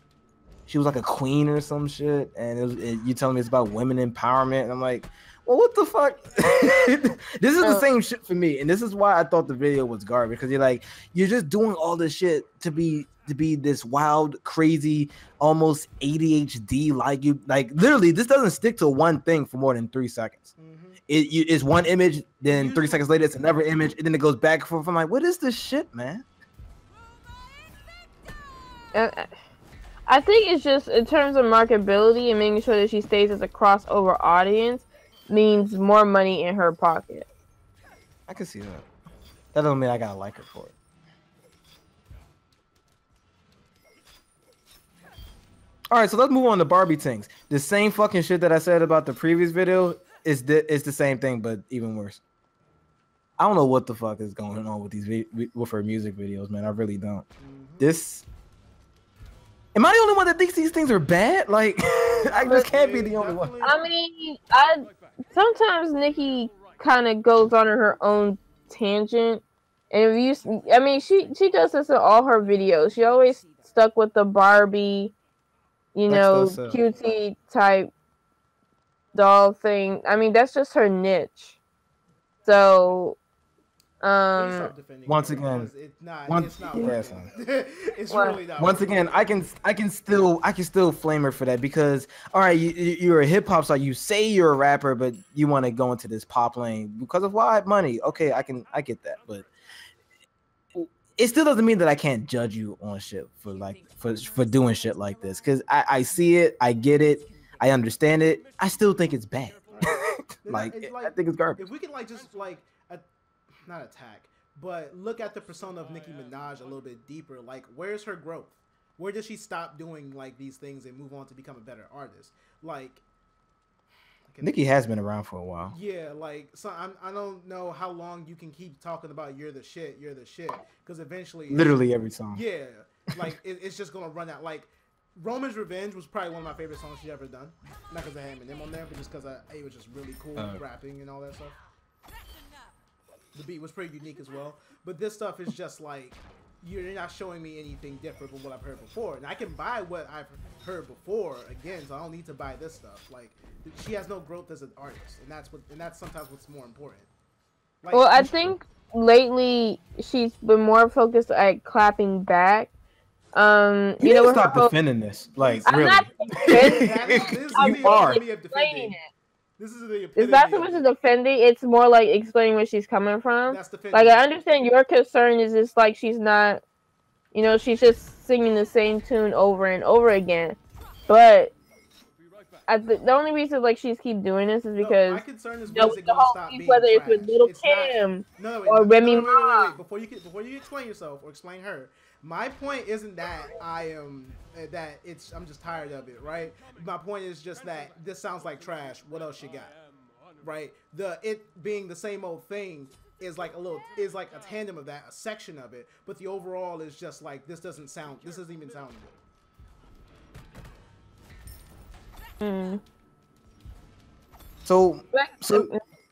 like a queen or some shit, and you telling me it's about women empowerment, and I'm like, well, what the fuck? This is the same shit for me, and this is why I thought the video was garbage, because you're just doing all this shit to be this wild, crazy, almost ADHD, like literally this doesn't stick to one thing for more than 3 seconds. It's one image, then 3 seconds later it's another image, and then it goes back and forth. I'm like, what is this shit, man? I think it's just in terms of marketability and making sure that she stays as a crossover audience means more money in her pocket. I can see that. That doesn't mean I gotta like her for it. All right, so let's move on to Barbie things. The same fucking shit that I said about the previous video is the same thing, but even worse. I don't know what the fuck is going on with her music videos, man. I really don't. Am I the only one that thinks these things are bad? Like, I just can't be the only one. I mean, sometimes Nikki kind of goes on her own tangent, and she does this in all her videos. She always stuck with the Barbie, cutie type doll thing. I mean, that's just her niche. So, once again, once again, I can still flame her for that, because all right, you're a hip hop star, you say you're a rapper, but you want to go into this pop lane because of why? Money. Okay, I get that, but it still doesn't mean that I can't judge you on shit for doing shit like this, because I see it, I get it, I understand it, I still think it's bad. Like, it's I think it's garbage. If we can like just like not attack, but look at the persona of Nicki Minaj a little bit deeper. Like, where's her growth? Where does she stop doing like these things and move on to become a better artist? Like, Nicki has been around for a while. Yeah, like, so I don't know how long you can keep talking about you're the shit, because eventually, Literally every song. Yeah, like it's just gonna run out. Like, Roman's Revenge was probably one of my favorite songs she ever done. Not because I had Eminem on there, but just because it was just really cool rapping and all that stuff. The beat was pretty unique as well. But this stuff is just like, you're not showing me anything different from what I've heard before. And I can buy what I've heard before again, so I don't need to buy this stuff. Like, she has no growth as an artist, and that's sometimes what's more important. Like, well, I think lately she's been more focused at clapping back. You need to stop defending this. Like, I'm really. not defending You are. explaining it. This is the It's not so much as defending, it's more like explaining where she's coming from. Like, I understand your concern is just like she's not, she's just singing the same tune over and over again. But the only reason like she's keep doing this is because my concern is whether it's with Little Kim or Remy Ma. Wait. Before you explain yourself or explain her, my point isn't that I'm just tired of it, right? My point is just that this sounds like trash. What else you got, right? It being the same old thing is like a tandem of that, a section of it, but the overall is just like this doesn't even sound good. So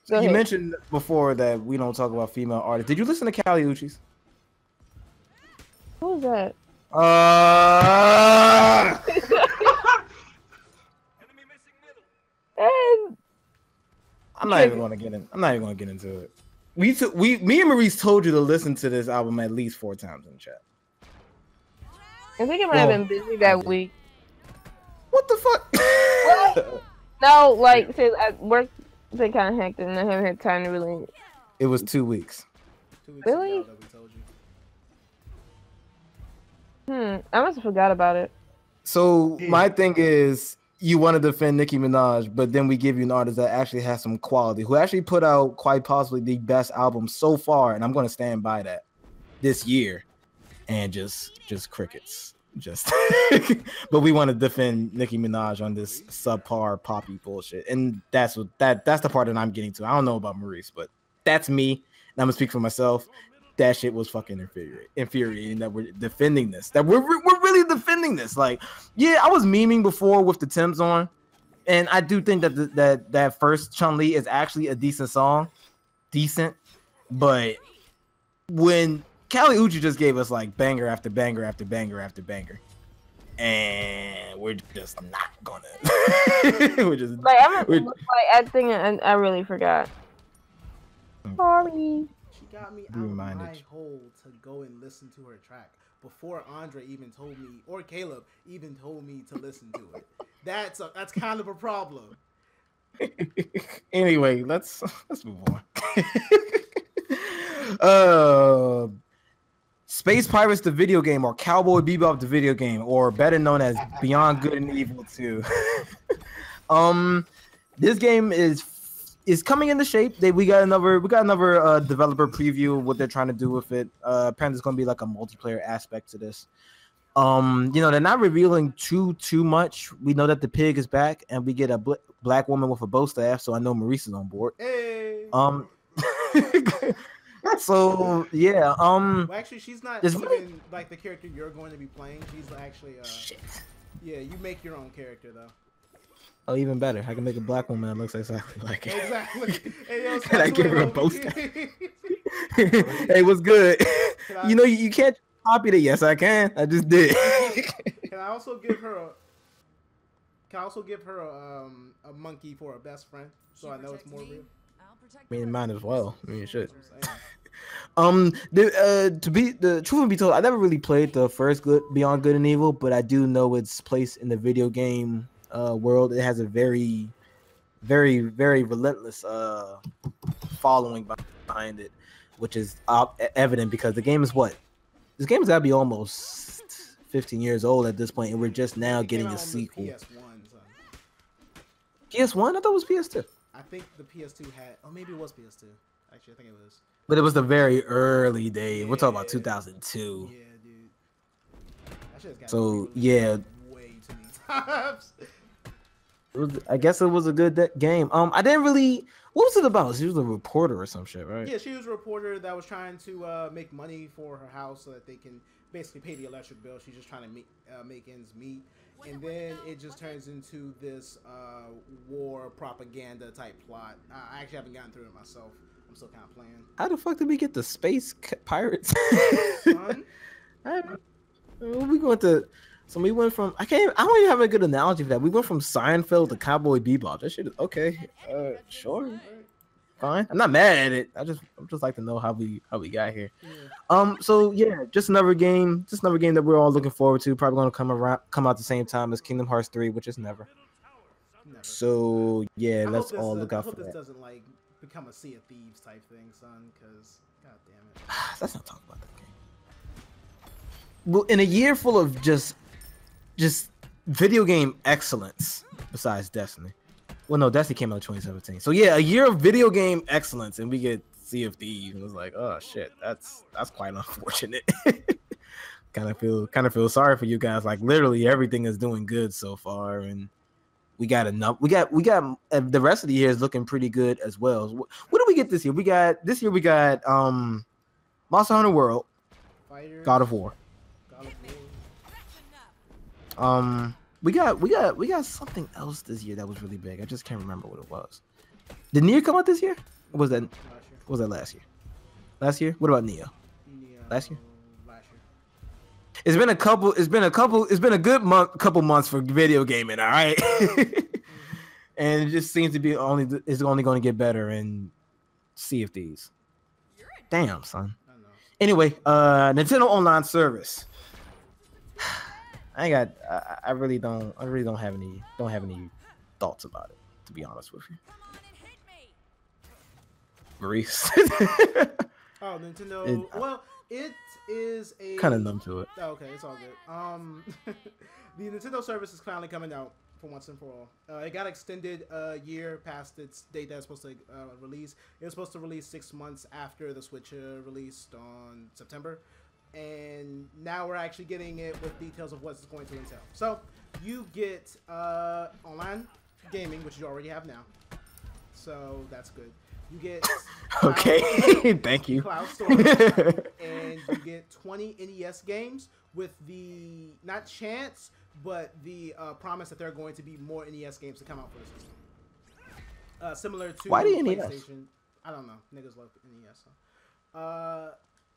you mentioned before that we don't talk about female artists. Did you listen to Kali Uchis? Who's that? I'm not even gonna get into it. Me and Maurice told you to listen to this album at least 4 times in the chat. I think I might have been busy that week. What the fuck? No, like, since at work been kind of hectic and I haven't had time to really. It was 2 weeks. 2 weeks Really? ago that we told you. I must have forgot about it. So my thing is, you want to defend Nicki Minaj, but then we give you an artist that actually has some quality, who actually put out quite possibly the best album so far, and I'm going to stand by that this year. And just crickets. But we want to defend Nicki Minaj on this subpar poppy bullshit, and that's the part that I'm getting to. I don't know about Maurice, but that's me, and I'm gonna speak for myself. That shit was fucking infuriating that we're defending this. That we're really defending this. Like, yeah, I was memeing before with the Timbs on, and I do think that that first Chun-Li is actually a decent song, but when Kali Uchis just gave us like banger after banger after banger after banger, and we're just not gonna. We're just like I think I really forgot. Sorry. She got me out of my hole to go and listen to her track before Andre even told me, or Caleb even told me to listen to it. That's kind of a problem. Anyway, let's move on. Space Pirates the video game, or Cowboy Bebop the video game, or better known as Beyond Good and Evil 2. This game is coming into shape. We got another developer preview of what they're trying to do with it. Apparently there's going to be like a multiplayer aspect to this. They're not revealing too much. We know that the pig is back, and we get a black woman with a bow staff, so I know Maurice is on board. Hey. So yeah, well, actually, she's not even really like the character you're going to be playing. She's actually shit. Yeah, you make your own character though. Oh, even better. I can make a black woman that looks exactly like it. Exactly. Hey, yo, and I give her a bow staff. Hey, what's good? You can't copy that. Yes, I can. I just did. Can I also give her a monkey for a best friend, so I know it's more real? I mean, might as well. I mean, it should. The truth be told, I never really played the first Beyond Good and Evil, but I do know its place in the video game world. It has a very, very, very relentless following behind it, which is evident because the game is this game has got to be almost 15 years old at this point, and we're just now getting a sequel. PS1? I thought it was PS2. I think the PS2 had, or maybe it was PS2. Actually, I think it was. But it was the very early days. We're talking about Yeah. 2002. Yeah, dude. That shit's got So, re-released yeah. way too many times. I guess it was a good game. I didn't really. What was it about? She was a reporter or some shit, right? Yeah, she was a reporter that was trying to make money for her house so that they can basically pay the electric bill. She's just trying to make ends meet. And then it just turns into this war propaganda type plot. I actually haven't gotten through it myself. I'm still kind of playing. How the fuck did we get the space pirates? Son? We going to. So we went from. I don't even have a good analogy for that. We went from Seinfeld to Cowboy Bebop. That shit is okay. Sure. Fine. I'm not mad at it. I'm just like to know how we got here. Yeah. So yeah, just another game that we're all looking forward to. Probably gonna come out the same time as Kingdom Hearts 3, which is never. So yeah, let's all look out for that. I hope this doesn't like become a Sea of Thieves type thing, son. Because god damn it. Let's not talk about that game. Well, in a year full of just video game excellence, besides Destiny. Well, no, Destiny came out in 2017. So yeah, a year of video game excellence, and we get Sea of Thieves, and it was like, oh shit, that's quite unfortunate. kind of feel sorry for you guys. Like literally everything is doing good so far, and we got enough. We got the rest of the year is looking pretty good as well. What do we get this year? We got Monster Hunter World, Fighters, God of War. We got something else this year that was really big. I just can't remember what it was. Did Nier come out this year? Or was that last year? Last year? What about Neo? Last year? It's been a good couple months for video gaming, all right? And it just seems to be only going to get better in Sea of Thieves. Damn, son. Anyway, Nintendo Online Service. I really don't have any thoughts about it, to be honest with you. Maurice. Oh, Nintendo. It is a kind of numb to it. Oh, okay, it's all good. The Nintendo service is finally coming out for once and for all. It got extended a year past its date that it's supposed to release. It was supposed to release 6 months after the Switch released on September. And now we're actually getting it with details of what it's going to entail. So you get online gaming, which you already have now. So that's good. You get okay, thank you. Cloud storage, and you get 20 NES games with the not chance, but the promise that there are going to be more NES games to come out for the system. Similar to Why the PlayStation. NES? I don't know. Niggas love NES. So.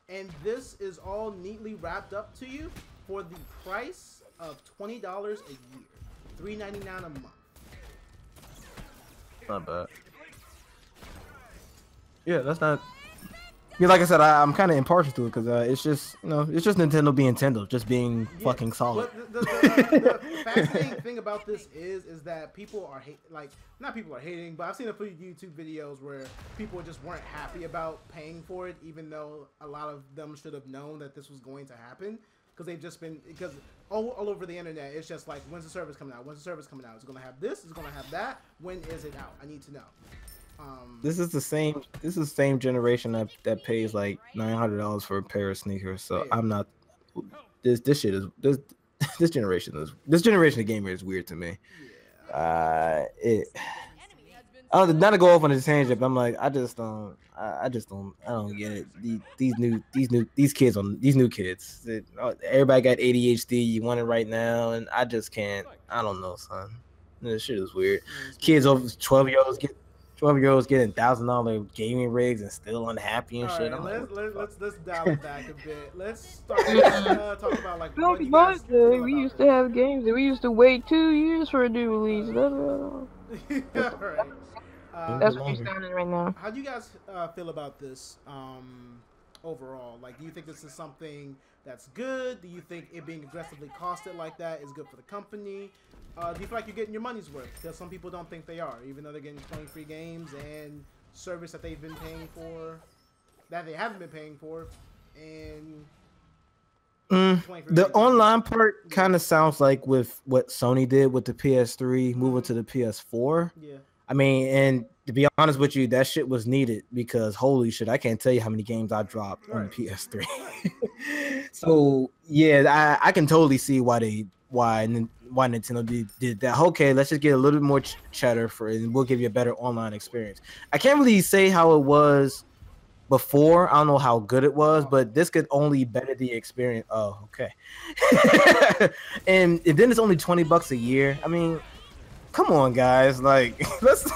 And this is all neatly wrapped up to you for the price of $20 a year, $3.99 a month. Not bad. Yeah, that's not. Yeah, like I said, I'm kind of impartial to it because it's just Nintendo being Nintendo, just being fucking solid. But the fascinating thing about this is that people are not people are hating, but I've seen a few YouTube videos where people just weren't happy about paying for it, even though a lot of them should have known that this was going to happen because they've just been all over the internet. It's just like, when's the service coming out? When's the service coming out? Is it gonna have this? Is it gonna have that? When is it out? I need to know. This is the same generation that pays like $900 for a pair of sneakers. So I'm not. This generation of gamer is weird to me. Yeah. Not to go off on a tangent, but I'm like, I don't get it. These new kids. Everybody got ADHD. You want it right now, and I just can't. I don't know, son. This shit is weird. Kids over 12-year-olds getting $1,000 gaming rigs and still unhappy and shit. Right, let's dial it back a bit. Let's start talk about like what you guys feel we about used to have games that we used to wait 2 years for a new release. Right. That's what you're sounding right now. How do you guys feel about this overall? Like, do you think this is something that's good? Do you think it being aggressively costed like that is good for the company? Do you feel like you're getting your money's worth? Because some people don't think they are, even though they're getting 20 free games and service that they've been paying for, that they haven't been paying for, and the online part kind of sounds like with what Sony did with the PS3 moving to the PS4. Yeah. I mean, and to be honest with you, that shit was needed because holy shit, I can't tell you how many games I dropped on the PS3. So yeah, I can totally see why Nintendo did that. Okay, let's just get a little bit more cheddar and we'll give you a better online experience. I can't really say how it was before. I don't know how good it was, but this could only better the experience. Oh, okay. and then it's only $20 a year. I mean, come on, guys. Like, let's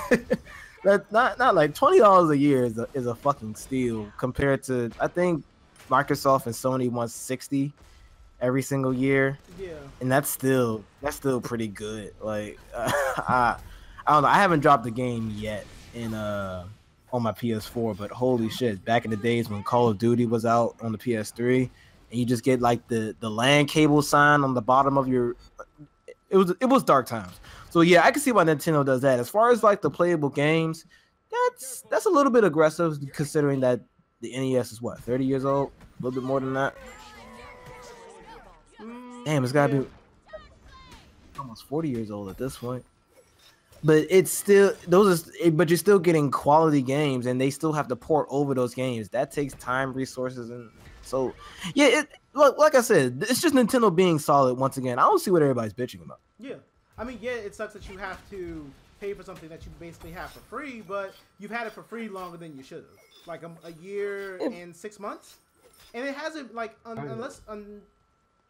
not like $20 a year is a fucking steal compared to, I think Microsoft and Sony wants $60 every single year. Yeah, and that's still pretty good. Like, I don't know. I haven't dropped the game yet on my PS4, but holy shit, back in the days when Call of Duty was out on the PS3 and you just get like the LAN cable sign on the bottom of your, it was dark times. So yeah, I can see why Nintendo does that. As far as like the playable games, that's a little bit aggressive considering that the NES is what, 30 years old, a little bit more than that. Damn, it's gotta be almost 40 years old at this point. But it's still but you're still getting quality games, and they still have to port over those games. That takes time, resources, and so yeah. Like I said, it's just Nintendo being solid once again. I don't see what everybody's bitching about. yeah. I mean, yeah, it sucks that you have to pay for something that you basically have for free, but you've had it for free longer than you should have, like a year and 6 months, and it hasn't like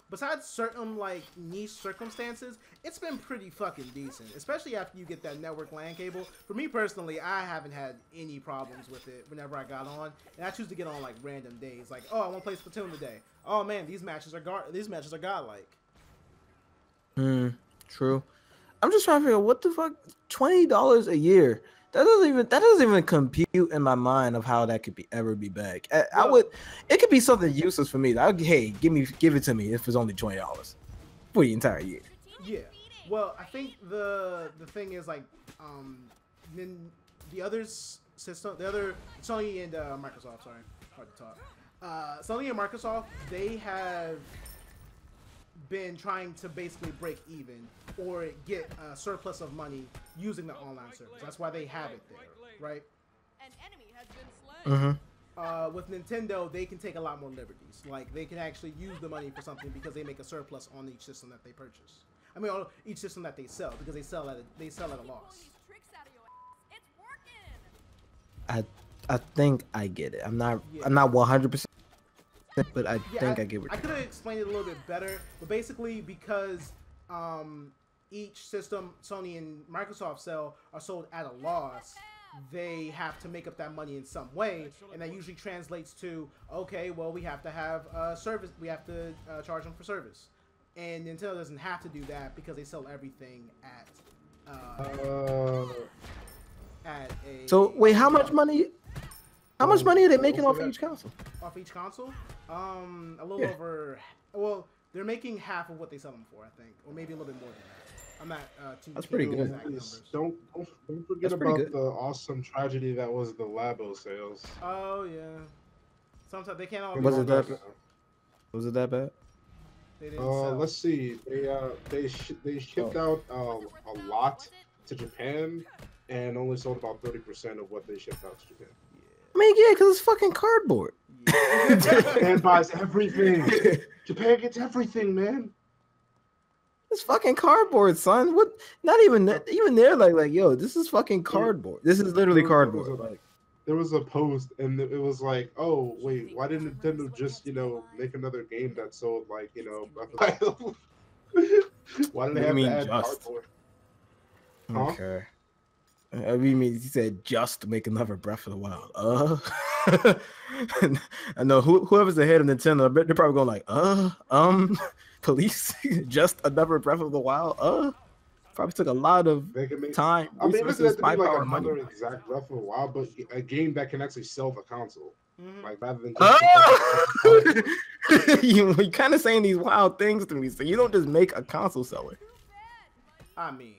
besides certain like niche circumstances, it's been pretty fucking decent, especially after you get that network LAN cable. For me personally, I haven't had any problems with it whenever I got on, and I choose to get on like random days. Like, oh, I want to play Splatoon today. Oh man, these matches are godlike. True. I'm just trying to figure out what the fuck, $20 a year. That doesn't even compute in my mind of how that could ever be back. It could be something useless for me. Hey, give it to me if it's only $20 for the entire year. Yeah. Well, I think the thing is like then the other Sony and Microsoft. Sorry, hard to talk. Sony and Microsoft, they have been trying to basically break even or get a surplus of money using the online service. That's why they have it there, right? An enemy has been slain. With Nintendo, they can take a lot more liberties. Like, they can actually use the money for something because they make a surplus on each system that they purchase. I mean, on each system that they sell, because they sell at a loss. I think I get it. I'm not 100%, but I think I get what I could have explained it a little bit better, but basically because each system Sony and Microsoft sell are sold at a loss, they have to make up that money in some way, and that usually translates to, okay, well, we have to have service, we have to charge them for service, and Nintendo doesn't have to do that because they sell everything at a. So wait, how much money are they making off each console? Off each console, a little over. Well, they're making half of what they sell them for, I think, or maybe a little bit more than that. I'm not too. That's pretty good. Don't forget about the awesome tragedy that was the Labo sales. Oh yeah. Sometimes they can't all. Was it that bad? They didn't sell. Let's see. They shipped out a lot to Japan and only sold about 30% of what they shipped out to Japan. I mean, yeah, because it's fucking cardboard. Japan buys everything. Japan gets everything, man. It's fucking cardboard, son. What? Not even there. Like, yo, this is fucking cardboard. This is literally cardboard. There was a post, and it was like, oh wait, why didn't Nintendo just make another game that sold like why did they have to add cardboard? Huh? Okay. I mean, he said just make another Breath of the Wild. I know whoever's the head of Nintendo, they're probably going like, police, just another Breath of the Wild. Probably took a lot of time. I mean, this is like another exact Breath of the Wild, but a game that can actually sell the console, like rather than. You kind of saying these wild things to me, so you don't just make a console seller. I mean,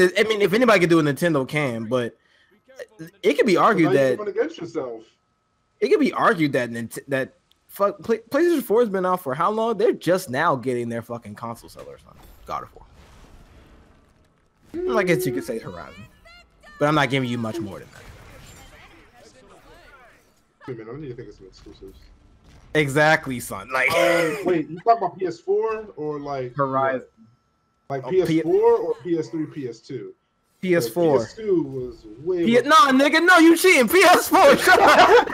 if anybody can do it, Nintendo can, but it could be argued that against yourself. It could be argued that PlayStation 4 has been out for how long? They're just now getting their fucking console sellers on God of War. I guess you could say Horizon. but I'm not giving you much more than that. Wait a minute, I need to think of some exclusives. Exactly, son. Like, wait, you talking about PS4 or like Horizon? Like PS4 or PS3, PS2? PS4. PS2 was way. No, nigga, no, you cheating. PS4. Shut up.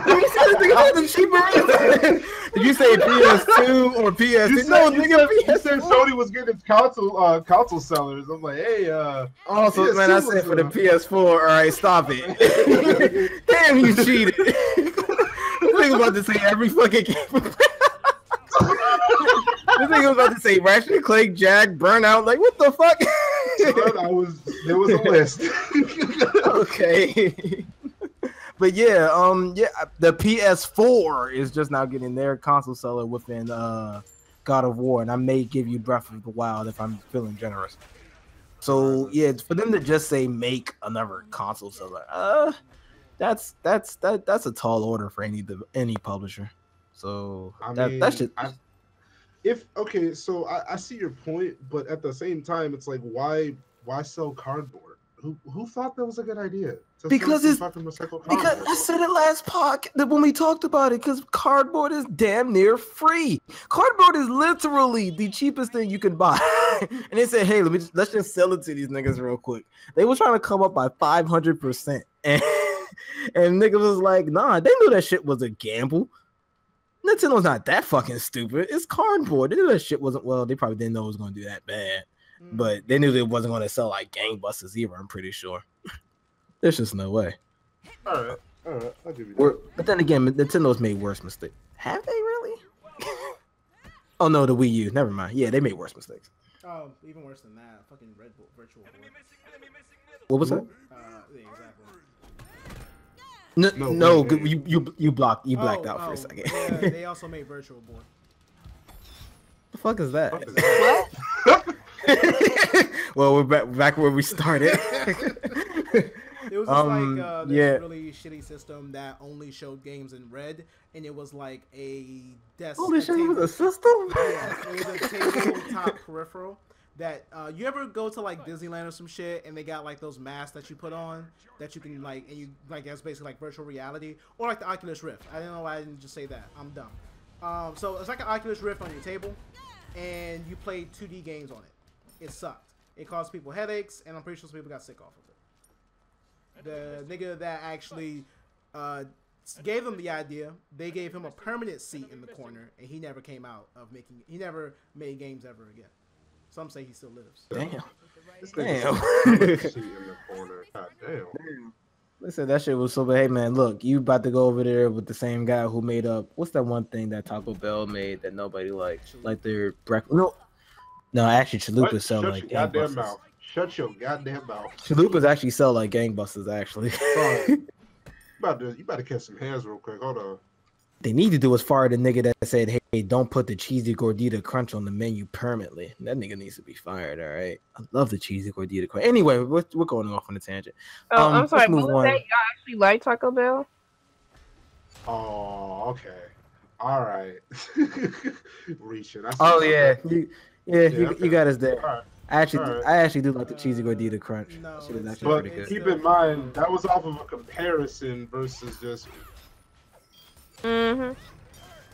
You said this nigga had the cheaper. Did you say PS2 or PS3? No, nigga, you said Sony was getting its console sellers. I'm like, hey, also, PS2 man, I said for the PS4. All right, stop it. Damn, you cheated. This nigga about to say every fucking game. This nigga was about to say Ratchet and Clank, Jack, Burnout. Like, what the fuck? There was a list. Okay. But yeah, the PS4 is just now getting their console seller within God of War, and I may give you Breath of the Wild if I'm feeling generous. So yeah, for them to just say make another console seller, that's a tall order for any publisher. So that should. So I see your point, but at the same time, it's like why sell cardboard? Who thought that was a good idea? Because I said it last podcast when we talked about it. Because cardboard is damn near free. Cardboard is literally the cheapest thing you can buy. And they said, "Hey, let's just sell it to these niggas real quick." They were trying to come up by 500%, and niggas was like, "Nah, they knew that shit was a gamble." Nintendo's not that fucking stupid. It's cardboard. They knew that shit wasn't, well, they probably didn't know it was going to do that bad. But they knew it wasn't going to sell like gangbusters either, I'm pretty sure. There's just no way. All right. I'll give you that. But then again, Nintendo's made worse mistakes. Have they really? Oh, no, the Wii U. Never mind. Yeah, they made worse mistakes. Oh, even worse than that. Fucking Red Bull Virtual Boy. What was that? Yeah, exactly. No, you blacked out for a second. Yeah, they also made Virtual Boy. The fuck is that? Well, we're back where we started. It was just like this really shitty system that only showed games in red, and it was like a desk. Holy shit, it was a system? Yeah, it was a tabletop peripheral. That you ever go to like Disneyland or some shit and they got like those masks that you put on that you can like, and you like, that's basically like virtual reality, or like the Oculus Rift. I don't know why I didn't just say that. I'm dumb. So it's like an Oculus Rift on your table, and you play 2D games on it. It sucked. It caused people headaches, and I'm pretty sure some people got sick off of it. The nigga that actually gave them the idea, they gave him a permanent seat in the corner, and he never came out of making. He never made games ever again. Some say he still lives. Damn. Damn. Listen, that shit was so bad. Hey, man, look, you about to go over there with the same guy who made up. What's that one thing that Taco Bell made that nobody liked? Like their breakfast. No, actually, Chalupas sell like gangbusters. Shut your goddamn mouth. Chalupas actually sell like gangbusters, actually. Sorry. You better catch some hands real quick. Hold on. They need to do is fire the nigga that said, "Hey, don't put the cheesy gordita crunch on the menu permanently." That nigga needs to be fired. All right. I love the cheesy gordita crunch. Anyway, we're going off on a tangent. Oh, I'm sorry. What was that? Y'all actually like Taco Bell? Oh, okay. All right. Reaching. Oh yeah, you got us there. Right. I actually do like the cheesy gordita crunch. No, that shit is actually pretty good. Keep in mind that was off of a comparison versus just. Sure.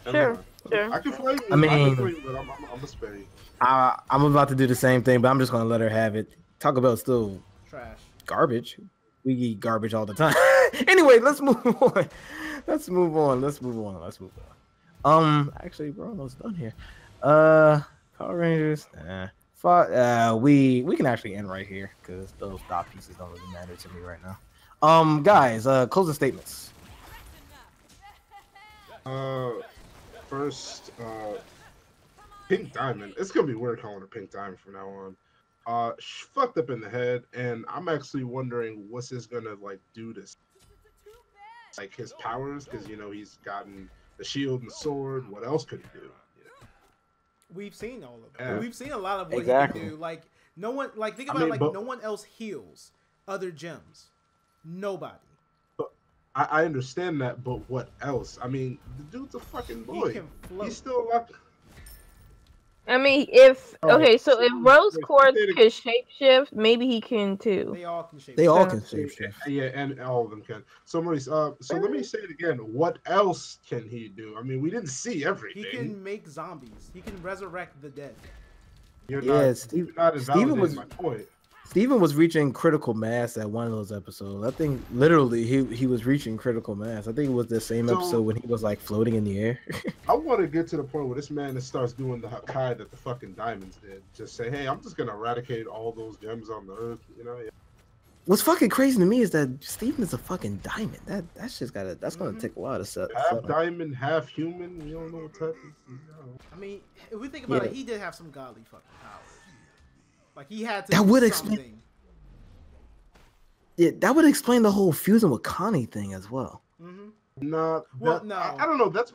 I can play. I mean, but I'm a spade. I'm about to do the same thing, but I'm just gonna let her have it. Taco Bell is still trash, garbage. We eat garbage all the time. Anyway, let's move on. Let's move on. Actually, we're almost done here. Power Rangers. We can actually end right here because those dot pieces don't really matter to me right now. Guys, closing statements. First, Pink Diamond. It's gonna be weird calling her Pink Diamond from now on. She fucked up in the head, and I'm actually wondering what's this gonna like do to like his powers, because he's gotten the shield and the sword. What else could he do? We've seen all of them. Yeah. We've seen a lot of what he can do. Like no one, think about it, no one else heals other gems. Nobody. I understand that, but what else? I mean, the dude's a fucking boy. He can float. He's still like. I mean, if Rose Quartz could shapeshift, maybe he can too. They all can shapeshift. They all can shapeshift. Yeah, and all of them can. So Maurice, so let me say it again. What else can he do? I mean, we didn't see everything. He can make zombies. He can resurrect the dead. You're not invalidating my point. Steven was reaching critical mass at one of those episodes. I think literally he was reaching critical mass. I think it was the same episode when he was like floating in the air. I want to get to the point where this man just starts doing the Hakai that the fucking diamonds did. Just say, hey, I'm just gonna eradicate all those gems on the earth. You know. Yeah. What's fucking crazy to me is that Steven is a fucking diamond. That's gonna take a lot of stuff. Half diamond, half human. You don't know what type of. I mean, if we think about it, he did have some godly fucking powers. Like he had to. That would explain. Yeah, that would explain the whole fusing with Connie thing as well. No. I don't know. That's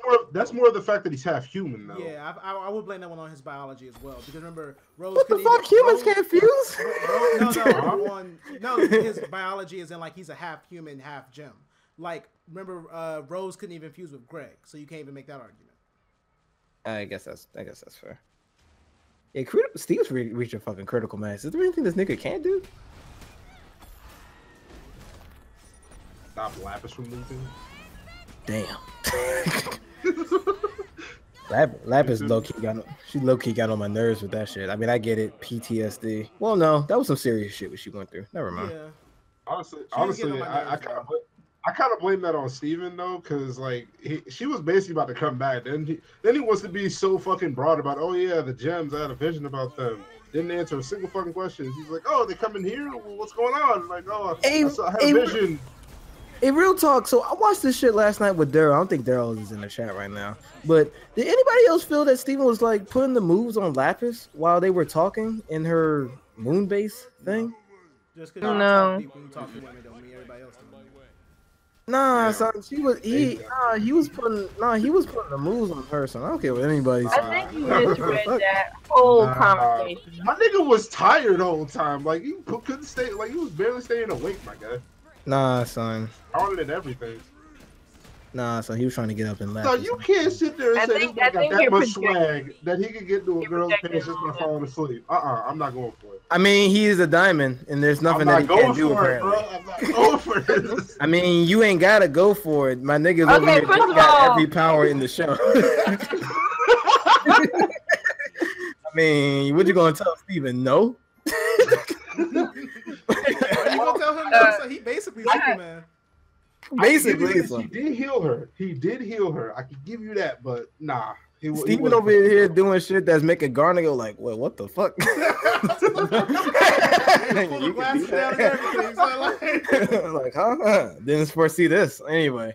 more of the fact that he's half human, though. Yeah, I would blame that one on his biology as well. Because remember, Rose. What the fuck? Humans can't fuse? No, his biology is in like he's a half human, half gem. Like remember, Rose couldn't even fuse with Greg, so you can't even make that argument. I guess that's fair. Yeah, Steve's reaching fucking critical mass. Is there anything this nigga can't do? Stop Lapis from moving. Damn. Lapis low key got on my nerves with that shit. I mean, I get it, PTSD. Well, no, that was some serious shit what she went through. Never mind. Yeah. Honestly, I kind of blame that on Steven though, because like she was basically about to come back. Then he wants to be so fucking broad about, oh yeah, the gems. I had a vision about them. Didn't answer a single fucking question. He's like, oh, they come in here. What's going on? Like, oh, I had a vision. Hey, real talk. So I watched this shit last night with Daryl. I don't think Daryl is in the chat right now. But did anybody else feel that Steven was like putting the moves on Lapis while they were talking in her moon base thing? Just because you talk to women don't mean everybody else does. Nah, son, he was putting the moves on her, son. I don't care what anybody says. I think you misread that whole conversation. My nigga was tired the whole time. Like he couldn't stay. Like he was barely staying awake, my guy. Nah, son. Harder than everything. Nah, son. He was trying to get up and laugh. No, you can't sit there and say this guy got that much swag that he could get to a girl's pants just by falling asleep. I'm not going for it. I mean, he is a diamond, and there's nothing that he can't do. I'm not going for this. I mean, you ain't gotta go for it. My niggas over here got every power in the show. I mean, what you gonna tell Steven? No. You gonna tell him no? So he basically Superman. Basically, he did heal her. I can give you that, but nah. Steven over here doing shit that's making Garner go like, well, what the fuck? Like, huh? Didn't foresee this. Anyway.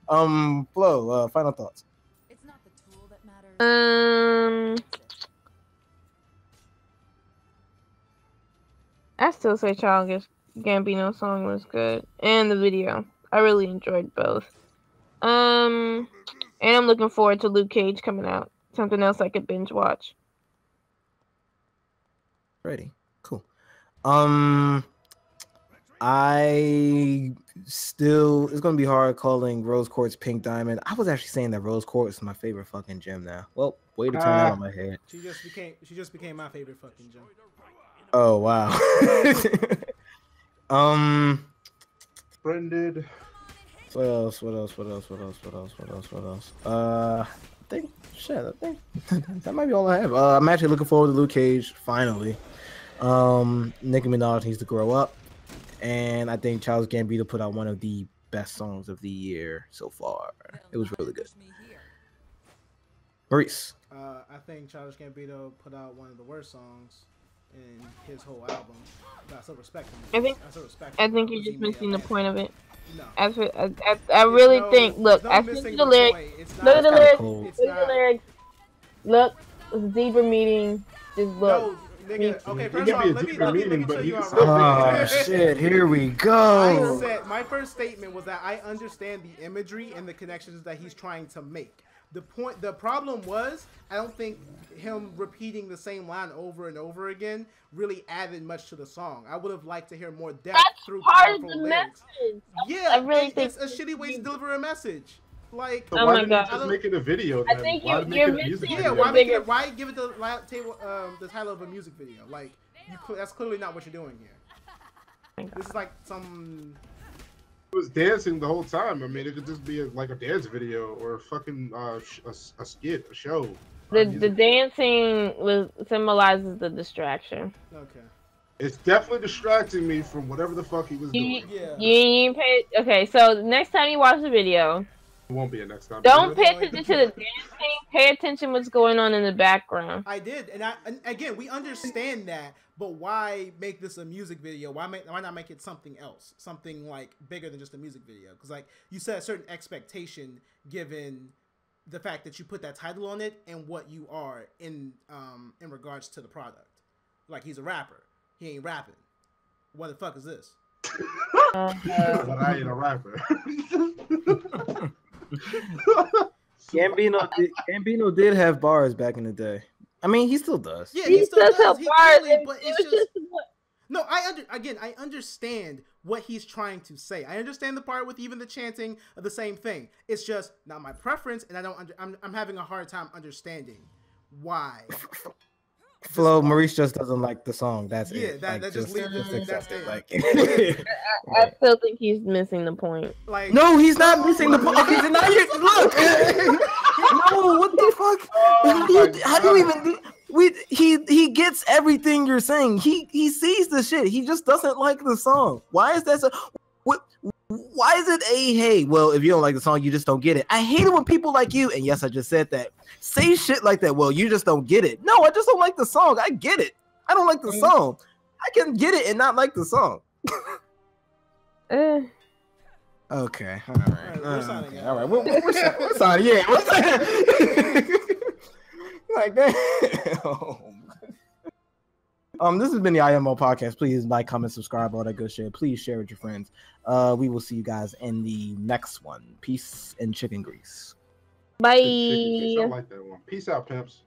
Flo, final thoughts. It's not the tool that matters. I still say Childish Gambino song was good, and the video. I really enjoyed both. And I'm looking forward to Luke Cage coming out. Something else I could binge watch. Ready. Cool. It's gonna be hard calling Rose Quartz Pink Diamond. I was actually saying that Rose Quartz is my favorite fucking gem now. Well, way to turn that on my head. She just became my favorite fucking gem. Oh wow. Splendid. What else? I think that might be all I have. I'm actually looking forward to Luke Cage finally. Nicki Minaj needs to grow up, and I think Childish Gambino put out one of the best songs of the year so far. It was really good. Maurice. I think Childish Gambino put out one of the worst songs in his whole album. But I still respect him. I think you're just missing the point of it. No. I really think. Look, I think the lyrics. Look at the lyrics. Look, zebra meeting. Just look. No, nigga. Okay, first of all, let me tell you out. Oh shit! Here we go. My first statement was that I understand the imagery and the connections that he's trying to make. The problem was, I don't think him repeating the same line over and over again really added much to the song. I would have liked to hear more depth through powerful lyrics. Yeah, I really think it's a shitty way to deliver a message. Like, So Oh why my didn't God. you just make it a video I then? think Why you're make it a missing music yeah, video? why give it the title of a music video? Like, that's clearly not what you're doing here. This is like some. He was dancing the whole time. I mean, it could just be like a dance video or a fucking a skit, a show. The dancing symbolizes the distraction. Okay. It's definitely distracting me from whatever the fuck he was doing. Yeah. You pay. Okay, so next time you watch the video, It won't be a next time. don't pay attention to the dancing. Pay attention what's going on in the background. I did, and again, we understand that, but why make this a music video? Why not make it something else, something like bigger than just a music video? Because like you set a certain expectation given the fact that you put that title on it and what you are in regards to the product. Like he's a rapper, he ain't rapping. What the fuck is this? But I ain't a rapper. Gambino did have bars back in the day. I mean, he still does. Yeah, He still does have bars, clearly, but it it's was just. just No, I understand what he's trying to say. I understand the part with even the chanting of the same thing. It's just not my preference, and I'm having a hard time understanding why. Flo, Maurice just doesn't like the song. That's it. That Like, just leaves it. accept That's it. it. Like, I still think he's missing the point. Like no, he's not missing the point. Okay, so now look. No, what the fuck? How do you even? He gets everything you're saying. He sees the shit. He just doesn't like the song. Why is that so? What? Why is it hey? Well, if you don't like the song, you just don't get it. I hate it when people like you, and yes, I just said that, say shit like that. Well, you just don't get it. No, I just don't like the song. I get it. I don't like the song. I can get it and not like the song. Okay. All right. We're signing out. All right. We're signing. Yeah. We're signing. Like that. This has been the IMO Podcast. Please like, comment, subscribe, all that good shit. Please share with your friends. We will see you guys in the next one. Peace and chicken grease. Bye. I like that one. Peace out, pimps.